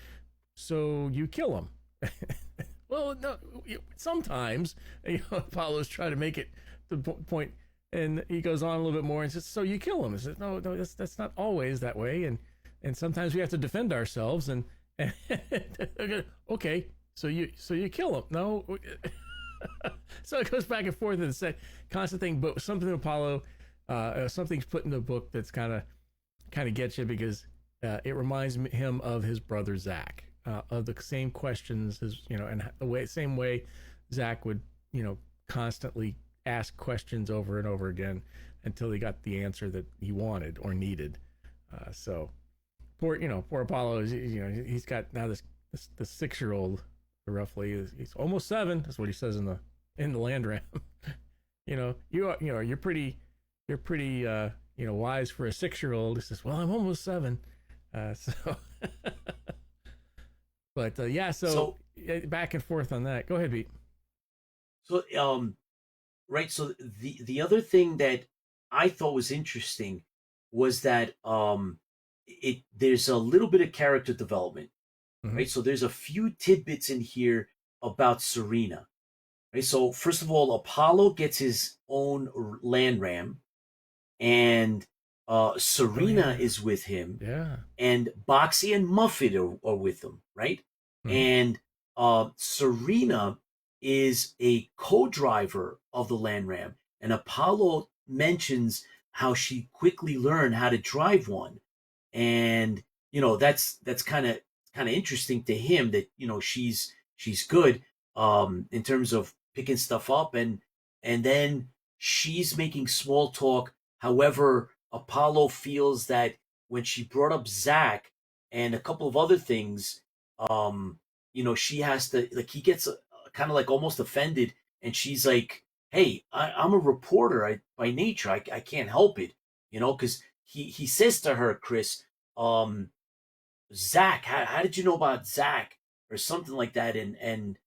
so you kill them. Well, no. Sometimes Apollo's trying to make it the point, and he goes on a little bit more and says, "So you kill them?" I said, "No, that's not always that way, and sometimes we have to defend ourselves." And okay, so you kill them? No. So it goes back and forth and it's that constant thing. But something Apollo something's put in the book that's kind of gets you because it reminds him of his brother Zach, of the same questions as and the same way Zach would constantly ask questions over and over again until he got the answer that he wanted or needed. So poor Apollo is he's got now this 6-year-old roughly he's almost 7. That's what he says in the land ram. You're pretty wise for a 6-year-old. He says, well, I'm almost 7. But so back and forth on that. Go ahead, Pete. So right. So the other thing that I thought was interesting was that there's a little bit of character development, Mm-hmm. right? So there's a few tidbits in here about Serena, right? So first of all, Apollo gets his own land ram, and Serena is with him, Yeah, and Boxy and Muffet are with him, right? Mm-hmm. And Serena is a co-driver of the land ram, and Apollo mentions how she quickly learned how to drive one, and that's kind of interesting to him that she's good in terms of picking stuff up, and then she's making small talk. However, Apollo feels that when she brought up Zach and a couple of other things, she has to, like, he gets kind of like almost offended, and she's like, hey, I'm a reporter by nature. I can't help it, because he says to her, Chris, Zach, how did you know about Zach or something like that? And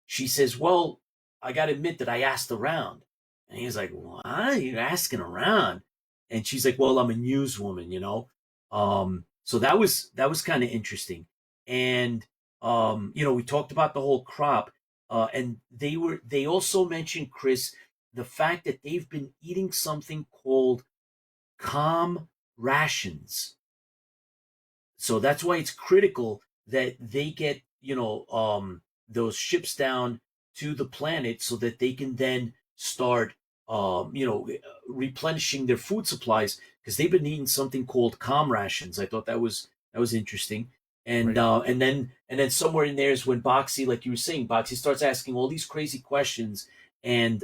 she says, well, I got to admit that I asked around. And he's like, what? You're asking around? And she's like, well, I'm a newswoman, So that was kind of interesting. And we talked about the whole crop, and they also mentioned, Chris, the fact that they've been eating something called calm rations. So that's why it's critical that they get those ships down to the planet so that they can then start replenishing their food supplies, because they've been eating something called calm rations. I thought that was interesting. And Right. And then somewhere in there is when Boxy, like you were saying, Boxy starts asking all these crazy questions, and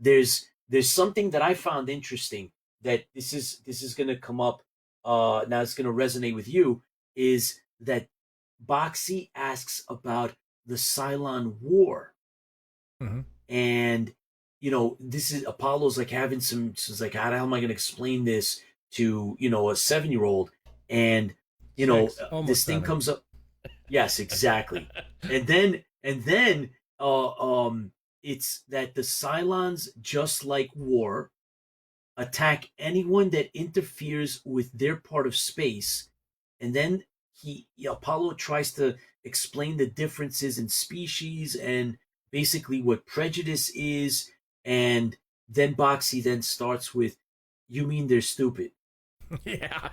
there's something that I found interesting, that this is going to come up now, it's going to resonate with you, is that Boxy asks about the Cylon War. Mm-hmm. And this is Apollo's like having it's like, how the hell am I going to explain this to a 7-year-old? And this thing 7. comes up. Yes, exactly. and then it's that the Cylons, just like war, attack anyone that interferes with their part of space. And then Apollo tries to explain the differences in species and basically what prejudice is. And then Boxy then starts with, you mean they're stupid? Yeah.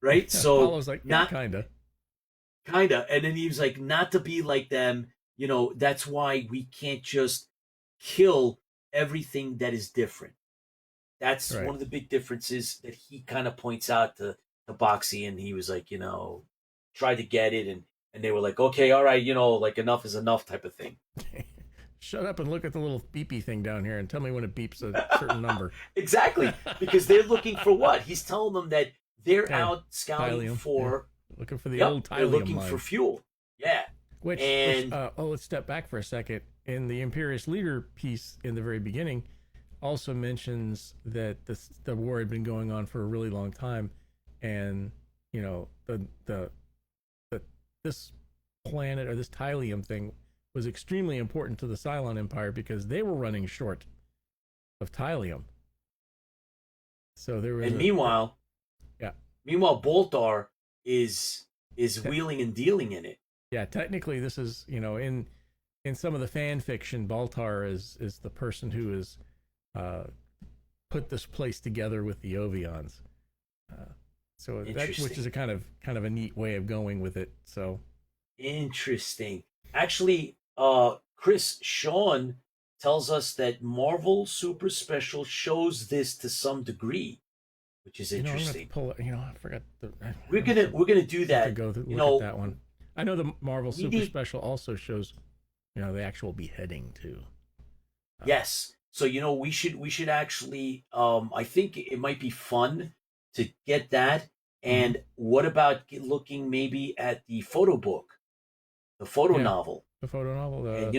Right? So Apollo's like, yeah, not kinda. and then he was like, not to be like them, that's why we can't just kill everything that is different. That's Right. one of the big differences that he kind of points out to Boxy, and he was like, tried to get it, and they were like, okay, all right, like, enough is enough type of thing. Shut up and look at the little beepy thing down here and tell me when it beeps a certain number. Exactly, because they're looking for what? He's telling them that they're Okay. out scouting for. Yeah. Looking for the Yep, old they're Tylium looking mine. for fuel. Yeah. Which let's step back for a second. In the Imperious Leader piece in the very beginning, also mentions that the war had been going on for a really long time, and this planet or this Tylium thing was extremely important to the Cylon Empire because they were running short of Tylium. So there was. And meanwhile, yeah. Meanwhile, Boltar is wheeling and dealing in it. Yeah, technically, this is in some of the fan fiction, Baltar is the person who has put this place together with the Ovions. So that, which is a kind of a neat way of going with it. So interesting. Actually, Chris, Sean tells us that Marvel Super Special shows this to some degree, which is I'm gonna have interesting. to pull it. I forgot. We're gonna do that. To go you look know, at that one. I know the Marvel Super need, Special also shows, the actual beheading too. yes. So we should actually. I think it might be fun to get that. And what about looking maybe at the photo book, the photo novel? The photo novel. And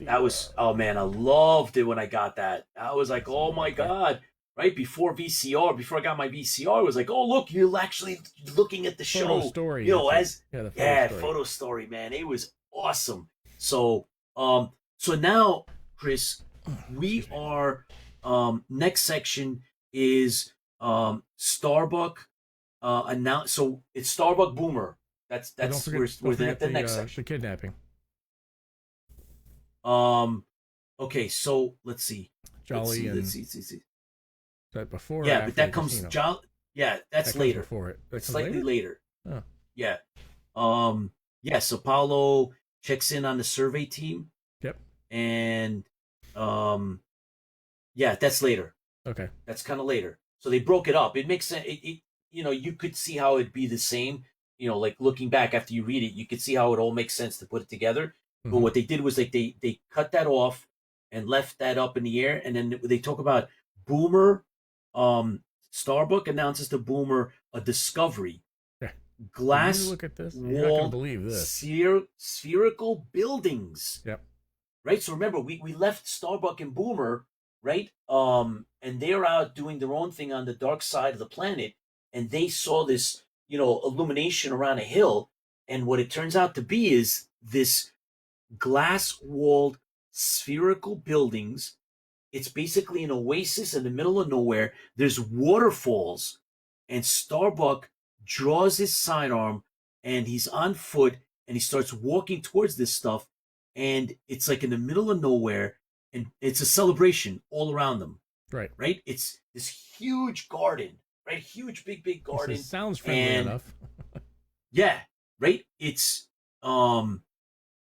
that was, oh man, I loved it when I got that. I was like, oh my God. Right before VCR, before I got my VCR, I was like, oh look, you're actually looking at the photo show. Story. Photo Story, man. It was awesome. So now, Chris, we are next section is Starbuck announce. So it's Starbuck Boomer. That's we're at the next section. The kidnapping. Okay, so let's see. Jolly let's see. Is that before? Yeah, but that comes Jolly. Yeah, that's later. Before it. Slightly later. Oh. Yeah. So Paulo checks in on the survey team. Yep. And that's later. Okay. That's kind of later. So they broke it up. It makes sense. You could see how it'd be the same. Like looking back after you read it, you could see how it all makes sense to put it together. But what they did was like they cut that off and left that up in the air, and then they talk about Boomer. Starbuck announces to Boomer a discovery. Yeah. Glass. Look at this. You're not gonna believe this. Spherical buildings. Yep. Right. So remember, we left Starbuck and Boomer, right? And they're out doing their own thing on the dark side of the planet, and they saw this, illumination around a hill, and what it turns out to be is this glass-walled spherical buildings. It's basically an oasis in the middle of nowhere. There's waterfalls, and Starbuck draws his sidearm, and he's on foot, and he starts walking towards this stuff, and it's like in the middle of nowhere, and it's a celebration all around them. Right. Right? It's this huge garden, right? Huge, big garden. It sounds friendly enough. Yeah, right? It's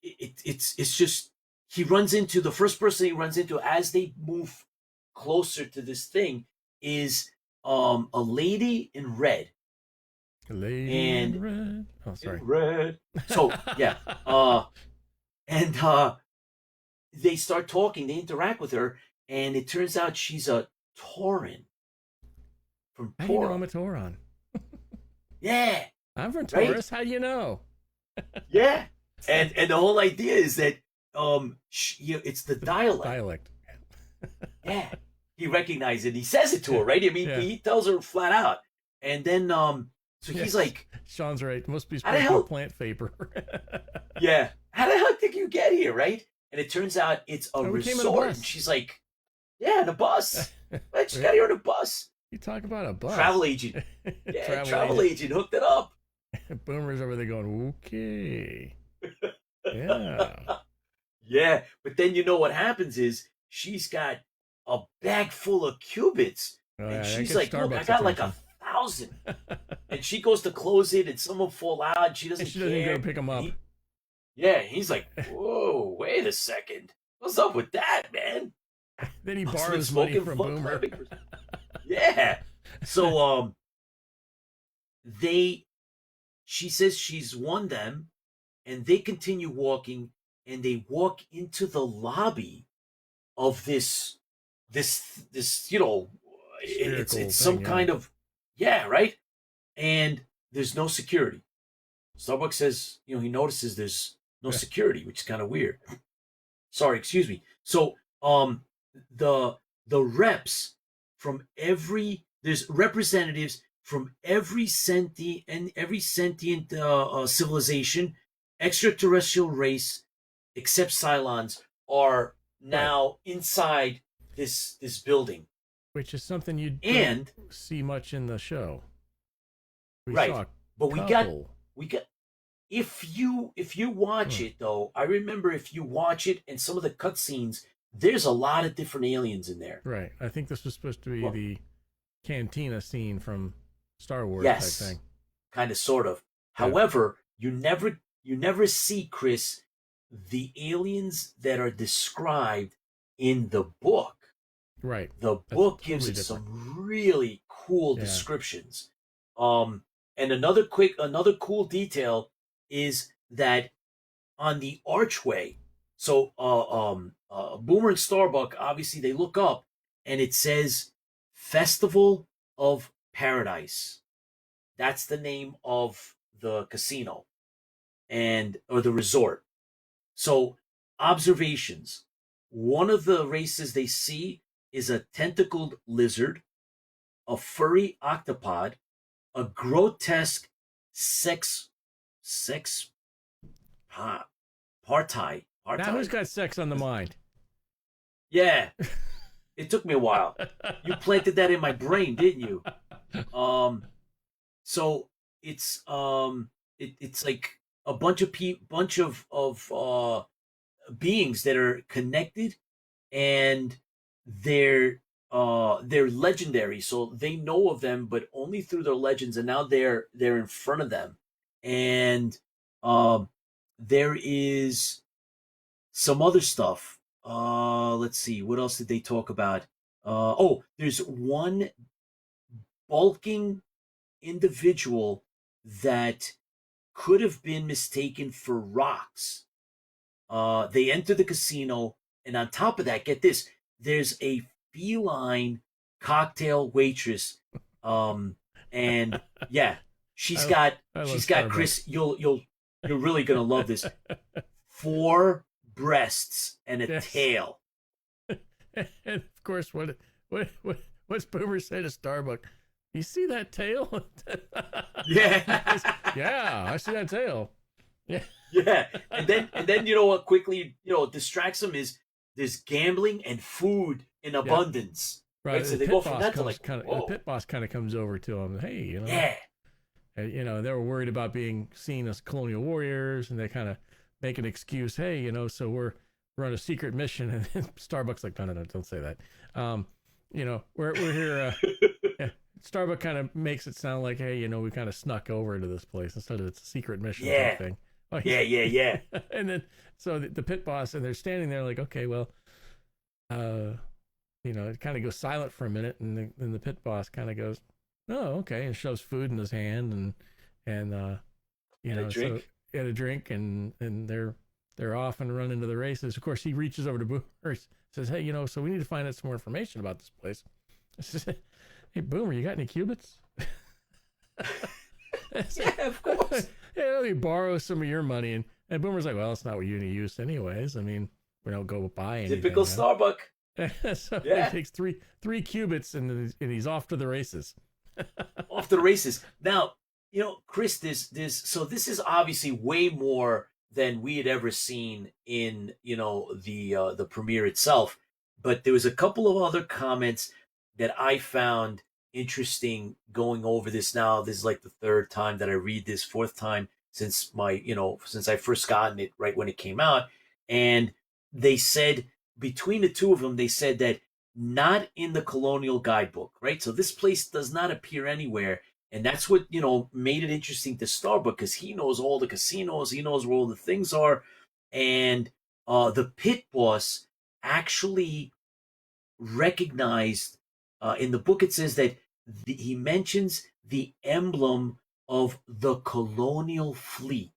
it's just he runs into the first person he runs into as they move closer to this thing is a lady in red. In red. Oh, sorry. Red. So yeah. And they start talking, they interact with her, and it turns out she's a Tauran. From How do you know Tora. I'm a Tauran? Yeah. I'm from Taurus. Right? How do you know? Yeah. And the whole idea is that it's the dialect. Yeah. He recognizes it. He says it to her, right? I mean, he tells her flat out. And then he's like, Sean's right. Must be plant vapor. Yeah. How the hell did you get here, right? And it turns out it's a resort. And she's like, yeah, the bus. I just got here on a bus. You talk about a bus. Travel agent. Yeah, travel agent hooked it up. Boomer's over there going, okay. Yeah. Yeah, but then what happens is she's got a bag full of qubits. And she's like, look, I got like 1,000. And she goes to close it and someone fall out and she doesn't care. She doesn't go pick them up. He's like, whoa, wait a second. What's up with that, man? Then he borrows money from Boomer. Yeah. So she says she's won them, and they continue walking, and they walk into the lobby of this it's some kind of right? And there's no security. Starbucks says, he notices there's no security, which is kind of weird. Sorry, excuse me. So the reps from there's representatives from every sentient civilization, extraterrestrial race, except Cylons, are now inside this building, which is something you don't see much in the show. But we got if you watch it though, I remember if you watch it and some of the cutscenes, there's a lot of different aliens in there. Right. I think this was supposed to be the cantina scene from Star Wars type thing. Kind of, sort of. Yeah. However, you never see, Chris, the aliens that are described in the book, Right. the That's book gives totally it different. some really cool Yeah. descriptions. And another cool detail is that on the archway, so Boomer and Starbuck, obviously they look up and it says Festival of Paradise. That's the name of the casino or the resort. So, observations. One of the races they see is a tentacled lizard, a furry octopod, a grotesque sex partai. Now who's got sex on the mind? Yeah, it took me a while. You planted that in my brain, didn't you? So it's like a bunch of beings that are connected, and they're legendary, so they know of them but only through their legends, and now they're in front of them. And um there is some other stuff. Let's see, what else did they talk about? There's one bulking individual that could have been mistaken for rocks. They enter the casino, and on top of that, get this: there's a feline cocktail waitress. And yeah, she's got Starbucks. Chris. You're really gonna love this. 4 breasts and a tail. And of course, what's Boomer say to Starbuck? You see that tail? Yeah. Yeah, I see that tail. Yeah. Yeah. And then you know what quickly, distracts them is there's gambling and food in abundance. Right. So they go from that to like, the pit boss kind of comes over to him. Hey, yeah. They were worried about being seen as colonial warriors, and they kind of make an excuse. Hey, so we're on a secret mission, and then Starbucks like, no, don't say that. We're here. Starbuck kind of makes it sound like, hey, we kind of snuck over into this place instead of it's a secret mission type thing. Oh, yeah. And then so the pit boss, and they're standing there like, okay, well, it kind of goes silent for a minute, and then the pit boss kind of goes, oh, okay, and shoves food in his hand, and a drink. So, a drink, and they're off and run into the races. Of course, he reaches over to Boomer, says, hey, so we need to find out some more information about this place. Says, hey, Boomer, you got any qubits? Yeah, of course. Let me borrow some of your money. And Boomer's like, well, it's not what you use anyways. I mean, we don't go buy anything. Typical Starbuck. So he takes three qubits, and he's off to the races. Off to the races. Now, Chris, so this is obviously way more than we had ever seen in, the premiere itself. But there was a couple of other comments that I found interesting going over this now. This is like the 3rd time that I read this, 4th time since since I first gotten it right when it came out. And they said, between the two of them, they said that not in the Colonial Guidebook, right? So this place does not appear anywhere. And that's what, made it interesting to Starbuck, because he knows all the casinos, he knows where all the things are. And the pit boss actually recognized, in the book, it says that he mentions the emblem of the colonial fleet.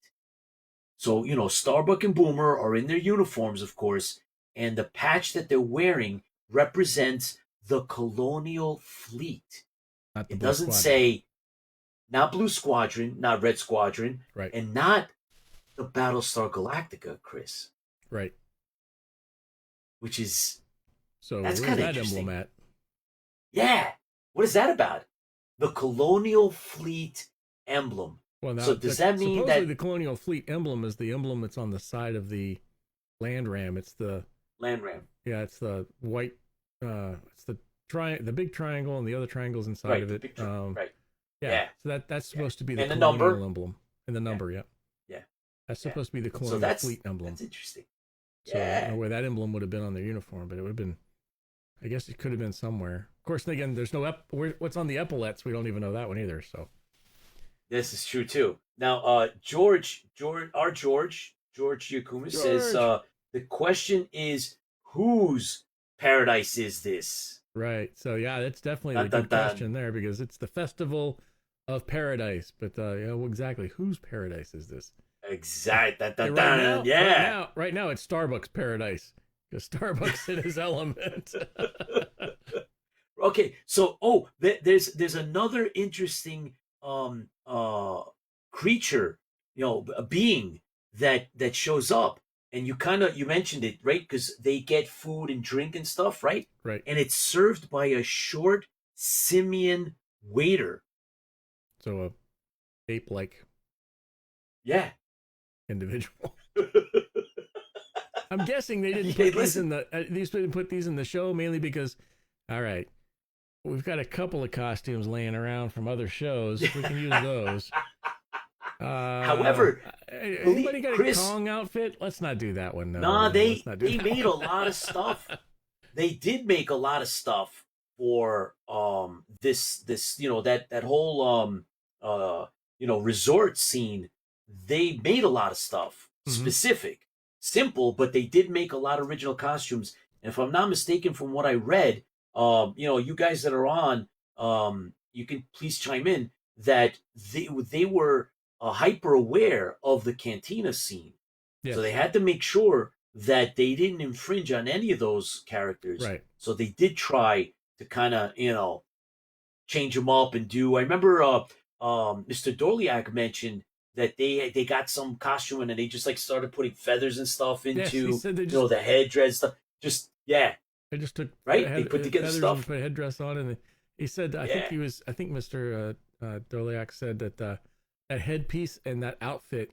So, Starbuck and Boomer are in their uniforms, of course, and the patch that they're wearing represents the colonial fleet. It doesn't say, not Blue Squadron, not Red Squadron, right, and not the Battlestar Galactica, Chris. Right. Which is, so that's where's kind of that interesting. emblem at? Yeah. What is that about? The Colonial Fleet emblem. Well, now, so does that mean supposedly that the Colonial Fleet emblem is the emblem that's on the side of the land ram? It's the land ram. Yeah, it's the white. It's the big triangle, and the other triangles inside of it. Right. Yeah. So that's supposed to be the and colonial number. emblem, and the number. Yeah. That's supposed to be the Colonial Fleet emblem. That's interesting. So I don't know where that emblem would have been on their uniform, but it would have been. I guess it could have been somewhere. Of course, again, there's no what's on the epaulets. We don't even know that one either. So this is true too. Now, George Yakumis says the question is, whose paradise is this? Right. So yeah, that's definitely Dun, the dun, good dun. question there, because it's the festival of paradise. But yeah, well, exactly whose paradise is this? Exact. Dun, Yeah, dun, dun. Yeah. right now, it's Starbucks paradise, because Starbucks in his element. Okay, so there's another interesting um uh creature, a being that shows up, and you mentioned it, right? Because they get food and drink and stuff, right? Right. And it's served by a short simian waiter. So a ape-like Yeah. individual. I'm guessing they didn't Hey, put these listen. in the these didn't put these in the show, mainly because, all right, we've got a couple of costumes laying around from other shows. We can use those. However, Anybody got a Chris, Kong outfit? Let's not do that one. No, nah, let's not do they that made one. a lot of stuff. They did make a lot of stuff for this that whole resort scene. They made a lot of stuff Mhm. specific, simple, but they did make a lot of original costumes. And if I'm not mistaken, from what I read, you guys that are on, you can please chime in that they were hyper aware of the cantina scene, so they Yes. had to make sure that they didn't infringe on any of those characters. Right. So they did try to kind of, change them up and do. I remember Mr. Dorliak mentioned that they got some costume and they just like started putting feathers and stuff Yes. He into, said they just the headdress stuff. Just took right. They put together feathers stuff. and put a headdress on, and he said I Yeah. think Mr. Doliak said that that headpiece and that outfit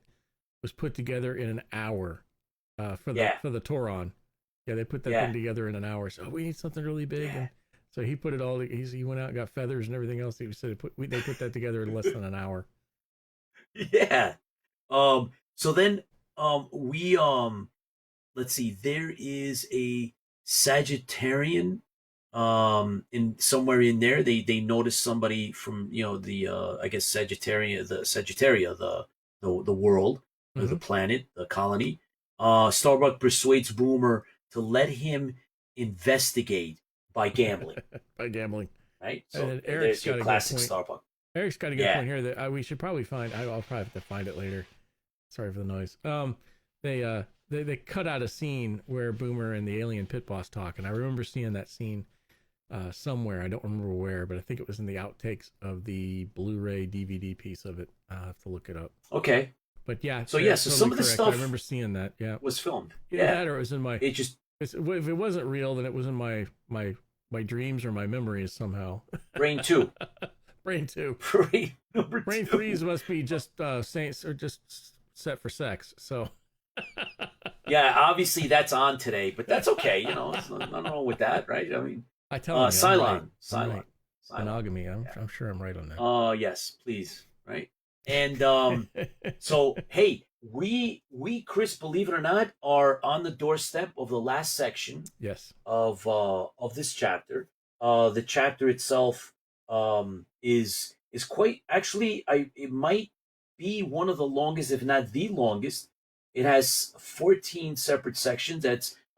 was put together in an hour for the Toron. Yeah, they put that thing together in an hour. So we need something really big, and so he put it all. He went out and got feathers and everything else. He said they put that together in less than an hour. Yeah. So then we let's see, there is a Sagittarian in somewhere in there. They noticed somebody from, the I guess Sagittaria, the world, the planet, the colony. Starbuck persuades Boomer to let him investigate by gambling. By gambling. Right? And So then there's your classic Starbuck. Eric's got a good point here that we should probably find. I'll probably have to find it later. Sorry for the noise. They cut out a scene where Boomer and the alien pit boss talk, and I remember seeing that scene somewhere. I don't remember where, but I think it was in the outtakes of the Blu-ray DVD piece of it. I'll have to look it up. Okay. But yeah. So Eric's so totally some of the correct. stuff I remember seeing that. Yeah. was filmed. Either that or it was in my. It just if it wasn't real, then it was in my dreams or my memories somehow. Brain 2. Brain 2. Brain number Brain 2. 3s must be just saints or just set for sex. So yeah, obviously that's on today, but that's okay. There's nothing wrong with that, right? I mean, I tell you, Cylon. Monogamy. I'm sure I'm right on that. Yes, please, right? And so hey, we Chris, believe it or not, are on the doorstep of the last section. Yes. Of this chapter. The chapter itself is quite, actually, it might be one of the longest, if not the longest. It has 14 separate sections.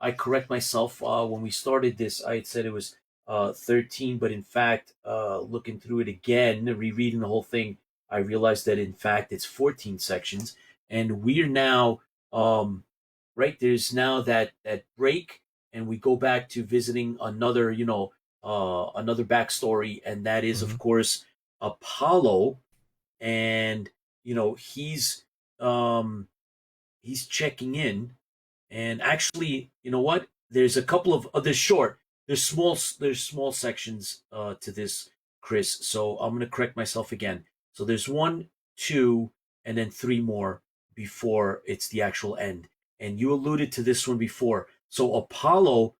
I correct myself. When we started this, I had said it was 13, but in fact, looking through it again, rereading the whole thing, I realized that in fact it's 14 sections, and we're now right. There's now that break, and we go back to visiting another another backstory, and that is of course Apollo, and he's checking in, and actually, you know what? There's a couple of there's small sections to this, Chris. So I'm gonna correct myself again. So there's 1, 2, and then 3 more before it's the actual end. And you alluded to this one before. So Apollo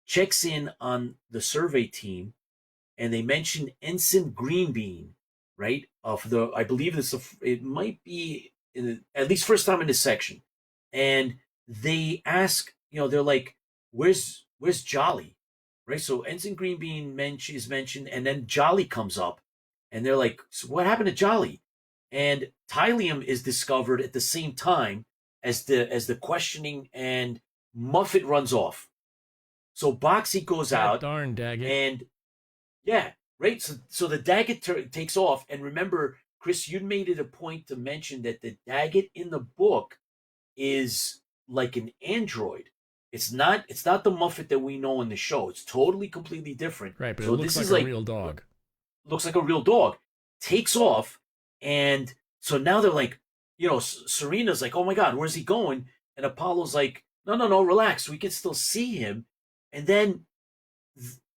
checks in on the survey team, and they mention Ensign Greenbean, right? I believe it might be at least first time in this section, and they ask, they're like, "Where's Jolly?" Right? So Ensign Greenbean is mentioned, and then Jolly comes up, and they're like, "So what happened to Jolly?" And Tylium is discovered at the same time as the questioning, and Muffet runs off. So Boxy goes God out, darn Daggett. and yeah, right. So the Daggett takes off, and remember, Chris, you made it a point to mention that the Daggett in the book is like an android. It's not the Muffet that we know in the show. It's totally completely different. Right, but so it looks this like is a real dog. Looks like a real dog. Takes off, and so now they're like, Serena's like, oh my God, where's he going? And Apollo's like, no, relax. We can still see him. And then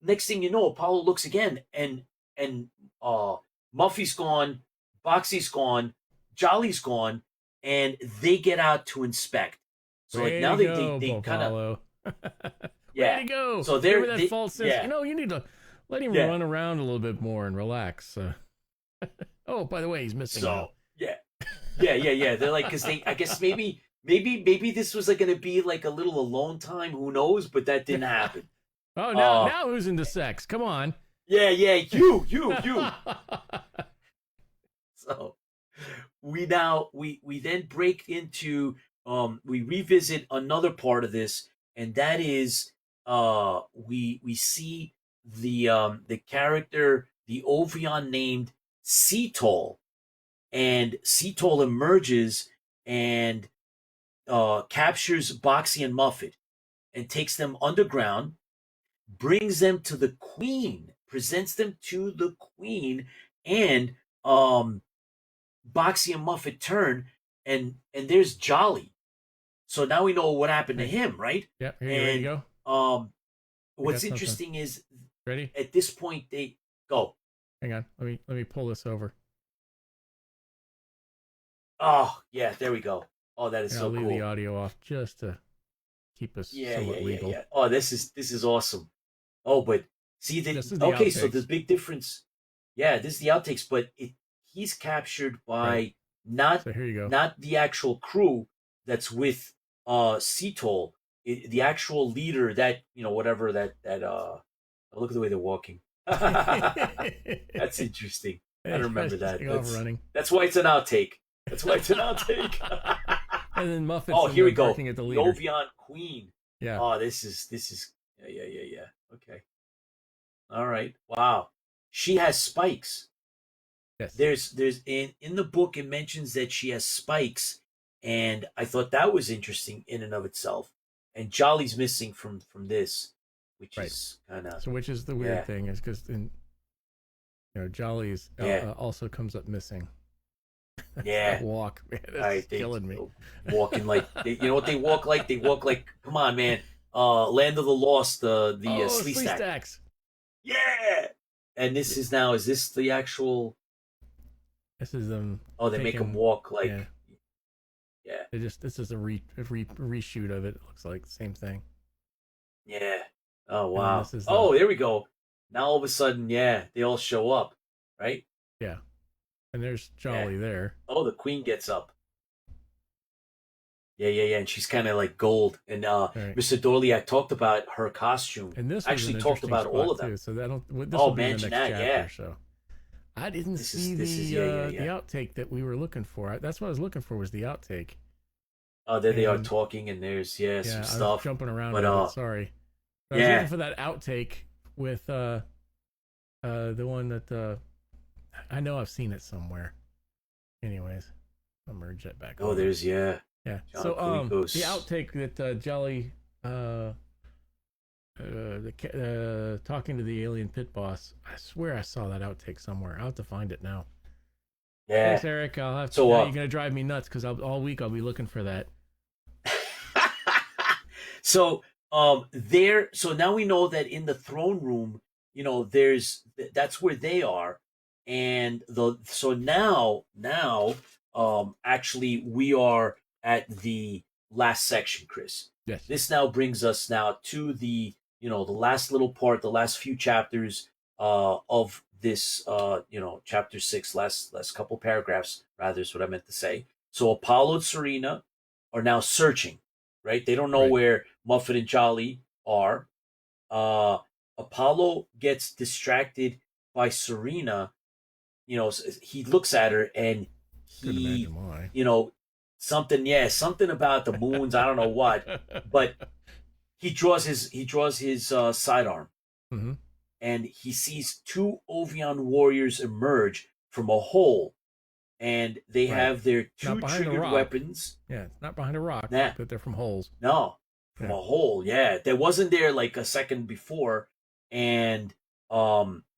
next thing you know, Apollo looks again, and Muffy's gone, Boxy's gone, Jolly's gone, and they get out to inspect. So Way like now to they go, kind of Apollo. yeah. Way to go. So Remember that they false sense. yeah. You need to let him Yeah. run around a little bit more and relax. Oh, by the way, he's missing out. Yeah. They're like, because I guess maybe this was like going to be like a little alone time. Who knows? But that didn't happen. Oh, now who's into sex? Come on. Yeah, you. So we then break into we revisit another part of this, and that is we see the character, the Ovion named Ceatol, and Ceatol emerges and captures Boxy and Muffet and takes them underground, brings them to the Queen, presents them to the Queen, and Boxy and Muffet turn, and there's Jolly. So now we know what happened to him, right? Yep, here you ready to go? What's interesting is ready? At this point they go. Hang on, let me pull this over. Oh yeah, there we go. Oh, that is so cool. I'll leave the audio off just to keep us somewhat legal. Yeah. Oh, this is awesome. Oh, but see the okay. So the big difference, this is the outtakes, but he's captured by not the actual crew that's with Ceatol, the actual leader that whatever that look at the way they're walking. That's interesting. I remember that. That's why it's an outtake. And then Muffet's here we go. At the the Ovion Queen. Yeah. Oh, this is yeah. Okay. All right. Wow. She has spikes. Yes. There's in the book it mentions that she has spikes, and I thought that was interesting in and of itself. And Jolly's missing from this, which is kind of which is the weird thing is because Jolly's also comes up missing. Yeah. Walk, man, that's killing me. Walking like you know what they walk like? They walk like, come on, man. Land of the Lost, the Slee Stacks. Yeah. And this is this the actual? This is them. Oh, they make them walk like. Yeah. This is a reshoot of it. It looks like same thing. Yeah. Oh wow. There we go. Now all of a sudden, they all show up, right? Yeah. And there's Jolly there. Oh, the Queen gets up. Yeah. And she's kind of like gold. And Mr. Dorley, I talked about her costume. And this actually talked about all of them. Too, so this will be the next chapter. Yeah. So I didn't see the outtake that we were looking for. That's what I was looking for was the outtake. Oh, there they are talking, and there's some stuff. I was jumping around. But, sorry. I was looking for that outtake with the one that. I know I've seen it somewhere. Anyways, I'll merge that back. Oh, there's yeah. John So the outtake that Jolly talking to the alien pit boss. I swear I saw that outtake somewhere. I'll have to find it now. Yeah. Thanks, Eric. I'll have to. So you're gonna drive me nuts because all week I'll be looking for that. So so now we know that in the throne room, that's where they are. And so now actually we are at the last section, Chris. Yes. This now brings us to the the last little part, the last few chapters of this chapter 6, last couple paragraphs rather is what I meant to say. So Apollo and Serena are now searching, right? They don't know where Muffet and Jolly are. Apollo gets distracted by Serena. He looks at her and he, something about the moons. I don't know what, but he draws his sidearm, Mm-hmm. and he sees two Ovion warriors emerge from a hole, and they Right. have their Not two behind the triggered rock. weapons. Yeah, it's not behind a rock, Nah. but they're from holes. No, from Yeah. a hole. Yeah, there wasn't there like a second before, and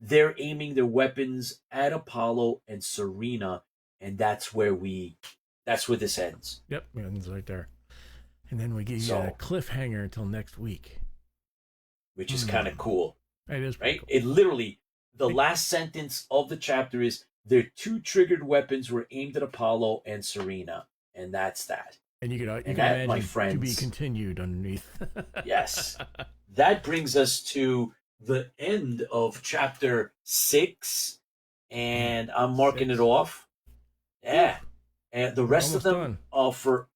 they're aiming their weapons at Apollo and Serena, and that's where this ends. Yep, it ends right there. And then we give you So- a cliffhanger until next week. Which is kind of cool, It is pretty right? cool. It literally, the last sentence of the chapter is their two triggered weapons were aimed at Apollo and Serena, and that's that. And you can that, imagine my to be friends- continued underneath. Yes. That brings us to the end of chapter 6, and I'm marking 6. it off. Yeah. And the rest Almost of them done. are for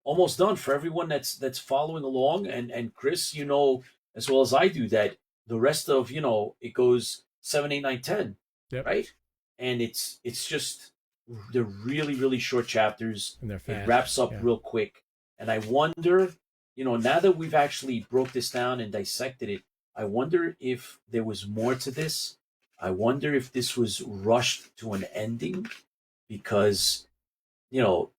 almost done for everyone that's following along. And Chris, you know as well as I do that the rest of, it goes 7, 8, 9, 10, Yep. right? And it's just they're really, really short chapters. And they're fast. It wraps up Yeah. real quick. And I wonder, now that we've actually broke this down and dissected it, I wonder if there was more to this. I wonder if this was rushed to an ending because, the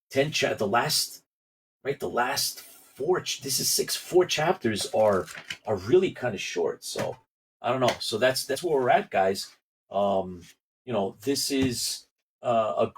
last four, this is 4 chapters are really kind of short. So I don't know. So that's where we're at, guys. This is a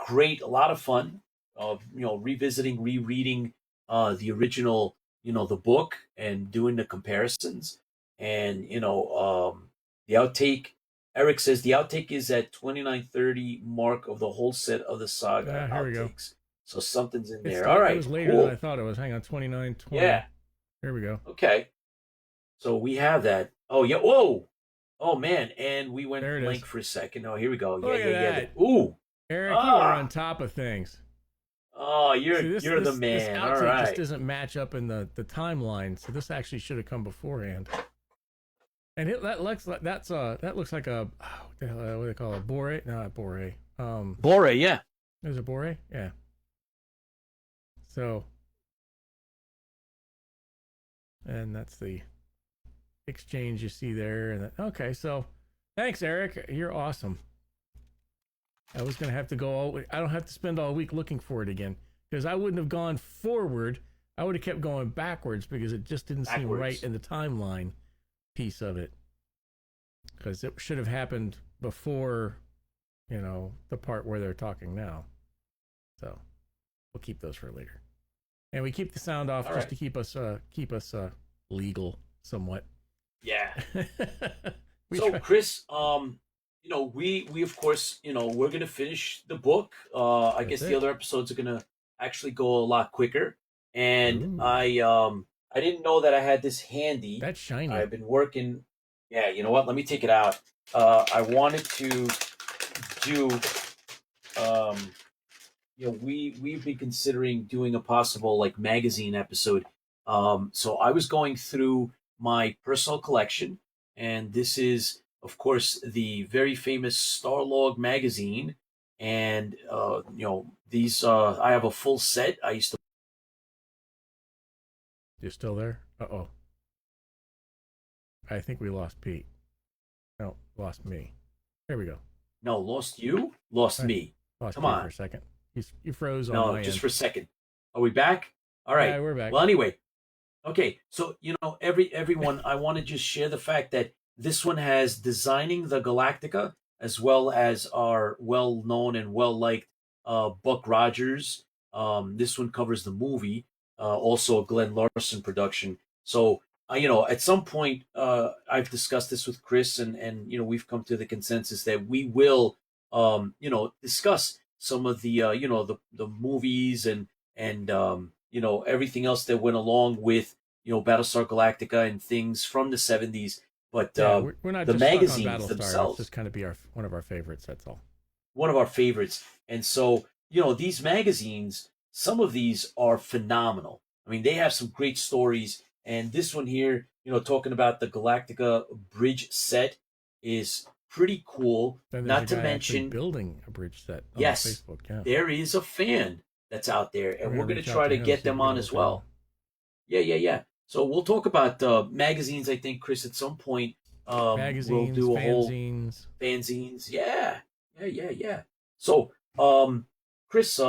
lot of fun of, revisiting, rereading the original, the book and doing the comparisons. And, the outtake, Eric says the outtake is at 29:30 mark of the whole set of the saga Here we go. outtakes. So something's in It's there. All right. It was later cool. than I thought it was. Hang on, 29, 20. Yeah. Here we go. Okay. So we have that. Oh, yeah. Whoa. Oh, man. And we went There it blank is. for a second. Oh, here we go. Look Yeah. at that. Ooh. Eric, you are on top of things. Oh, you're See, the This man. All outtake right. just doesn't match up in the timeline, so this actually should have come beforehand. And that looks like that looks like a what do they call it? Bore? No, not bore. Bore, yeah. Is it bore? Yeah. So, and that's the exchange you see there. And okay, so thanks, Eric. You're awesome. I was gonna have to go I don't have to spend all week looking for it again because I wouldn't have gone forward. I would have kept going backwards because it just didn't seem right in the timeline piece of it. Because it should have happened before, the part where they're talking now. So we'll keep those for later. And we keep the sound off just to keep us legal somewhat. Yeah. So Chris, we of course, we're gonna finish the book. I guess the other episodes are gonna actually go a lot quicker. And I didn't know that I had this handy. That's shiny. I've been working. Yeah, you know what? Let me take it out. I wanted to do. We've been considering doing a possible magazine episode. So I was going through my personal collection, and this is, of course, the very famous Starlog magazine. And these I have a full set. I used to. You still there? Uh-oh. I think we lost Pete. No, lost me. There we go. No, lost you? Lost me. Lost Come Pete on. for a second. You froze on No, my just end. for a second. Are we back? All right. Yeah, we're back. Well, anyway. Okay, so, everyone, I want to just share the fact that this one has Designing the Galactica, as well as our well-known and well-liked Buck Rogers. This one covers the movie, also a Glenn Larson production. So, at some point, I've discussed this with Chris, and we've come to the consensus that we will, discuss some of the, the movies and everything else that went along with, Battlestar Galactica and things from the 70s. But we're not the just magazines stuck on Battlestar. themselves, It's just kind of be one of our favorites. That's all. one of our favorites. And so, these magazines, some of these are phenomenal. I mean, they have some great stories. And this one here, talking about the Galactica bridge set is pretty cool. Then Not there's a to guy actually mention, building a bridge set on yes, Facebook. Yeah. there is a fan that's out there, and we're going to reach out try to him, get see if them we can on hook as him well. up. Yeah. So we'll talk about magazines. I think, Chris, at some point, we'll Magazines, do a whole fanzines. fanzines. Yeah, yeah. So, Chris,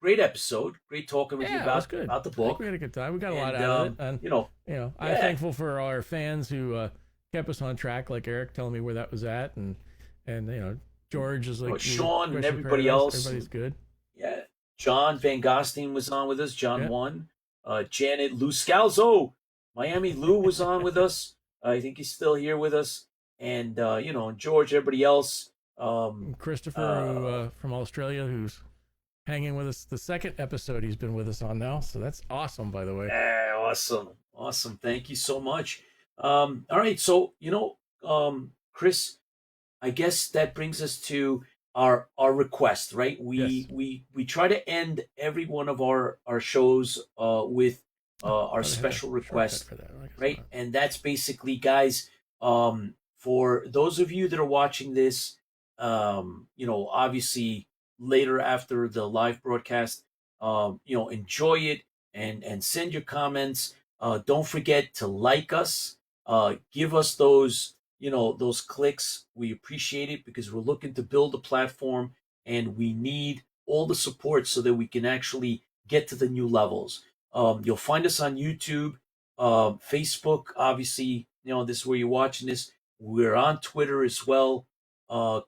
great episode. Great talking with you Yeah, it was good. about the I think book. we had a good time. We got a lot And out of it, and I'm yeah, thankful for our fans who kept us on track, like Eric telling me where that was at, and George is like Sean and Question everybody Paradise. else. Everybody's good. Yeah, John Van Gosten was on with us. John Yeah. One, Janet Lou Scalzo, Miami Lou was on with us. I think he's still here with us, and George, everybody else. And Christopher, who from Australia, who's hanging with us. The second episode he's been with us on now, so that's awesome. By the way, awesome. Thank you so much. All right, so Chris, I guess that brings us to our request, right? Yes. We try to end every one of our shows with our special request, for that. right? And that's basically, guys, for those of you that are watching this, obviously later after the live broadcast, enjoy it and send your comments. Don't forget to like us, give us those those clicks. We appreciate it because we're looking to build a platform and we need all the support so that we can actually get to the new levels. You'll find us on YouTube, Facebook. Obviously, this is where you're watching this. We're on Twitter as well.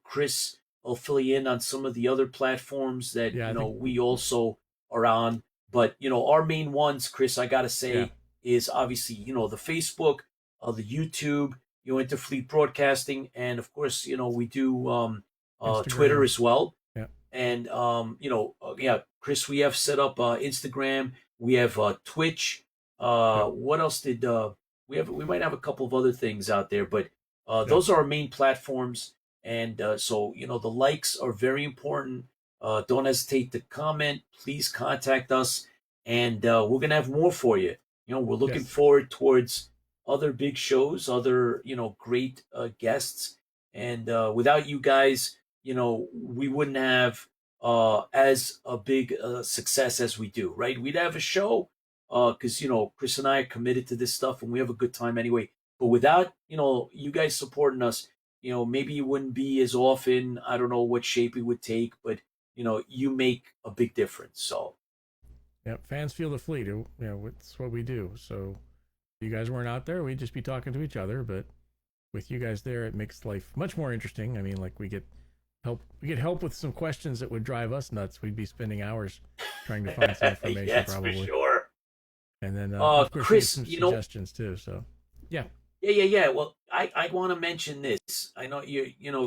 Chris will fill you in on some of the other platforms that we also are on. But our main ones, Chris, I gotta say, is obviously the Facebook, the YouTube, Interfleet Broadcasting, and of course we do Twitter as well. Yeah. And Chris, we have set up Instagram. We have Twitch. What else did we have? We might have a couple of other things out there, but those are our main platforms. And so the likes are very important. Don't hesitate to comment. Please contact us, and we're gonna have more for you. We're looking forward towards other big shows, other great guests, and without you guys, we wouldn't have as a big success as we do, right? We'd have a show because Chris and I are committed to this stuff, and we have a good time anyway. But without you guys supporting us, maybe it wouldn't be as often. I don't know what shape it would take, but you make a big difference. So, fans feel the fleet. It's what we do. So, if you guys weren't out there, we'd just be talking to each other. But with you guys there, it makes life much more interesting. I mean, like we get help with some questions that would drive us nuts. We'd be spending hours trying to find some information, yes, probably. For sure. And then, of course, Chris, some suggestions too. So, yeah. Well, I want to mention this. I know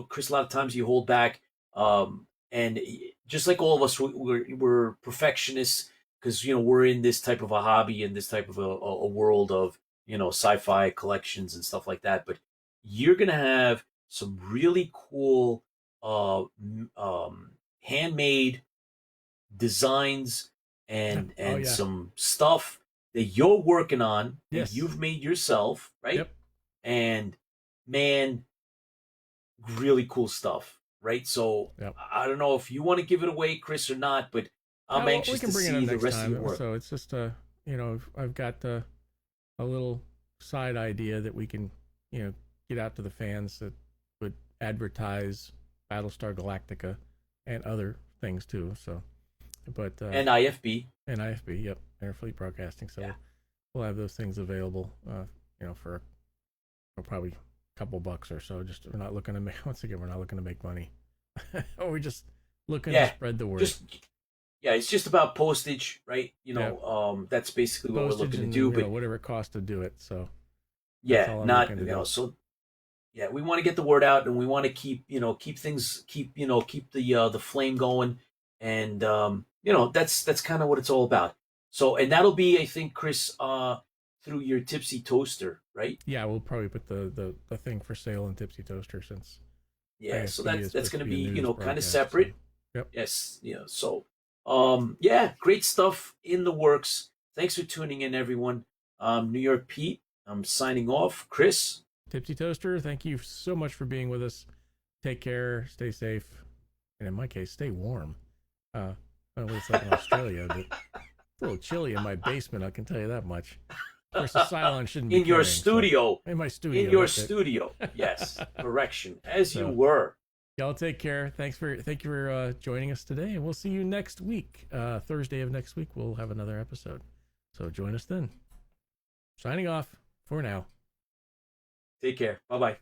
Chris. A lot of times you hold back, and just like all of us, we're perfectionists because we're in this type of a hobby and this type of a world of sci-fi collections and stuff like that. But you're gonna have some really cool handmade designs and some stuff that you're working on that you've made yourself, right? Yep. And man, really cool stuff, right? So I don't know if you want to give it away, Chris, or not, but I'm anxious to see the rest of your work. So it's just I've got a little side idea that we can get out to the fans that would advertise Battlestar Galactica and other things too. So, but and IFB, yep, Interfleet Broadcasting. So we'll have those things available, for probably a couple bucks or so. Just we're not looking to make we're not looking to make money. We're just looking to spread the word. It's just about postage, right? That's basically what we're looking to do. But whatever it costs to do it. So so we want to get the word out, and we want to keep the flame going, and that's kind of what it's all about. So, and that'll be, I think, Chris, through your Tipsy Toaster, right? Yeah, we'll probably put the thing for sale in Tipsy Toaster since. So that's going to be kind of separate. So, yep. Yes. So, great stuff in the works. Thanks for tuning in, everyone. New York Pete. I'm signing off. Chris. Tipsy Toaster, thank you so much for being with us. Take care, stay safe, and in my case, stay warm. I don't know what it's like in Australia, but it's a little chilly in my basement, I can tell you that much. Of course, the Cylon shouldn't be in your carrying, so- studio. in my studio. In your that's it. studio. Yes. Correction. As you So- were. Y'all take care. Thank you for joining us today, and we'll see you next week. Thursday of next week, we'll have another episode. So join us then. Signing off for now. Take care. Bye-bye.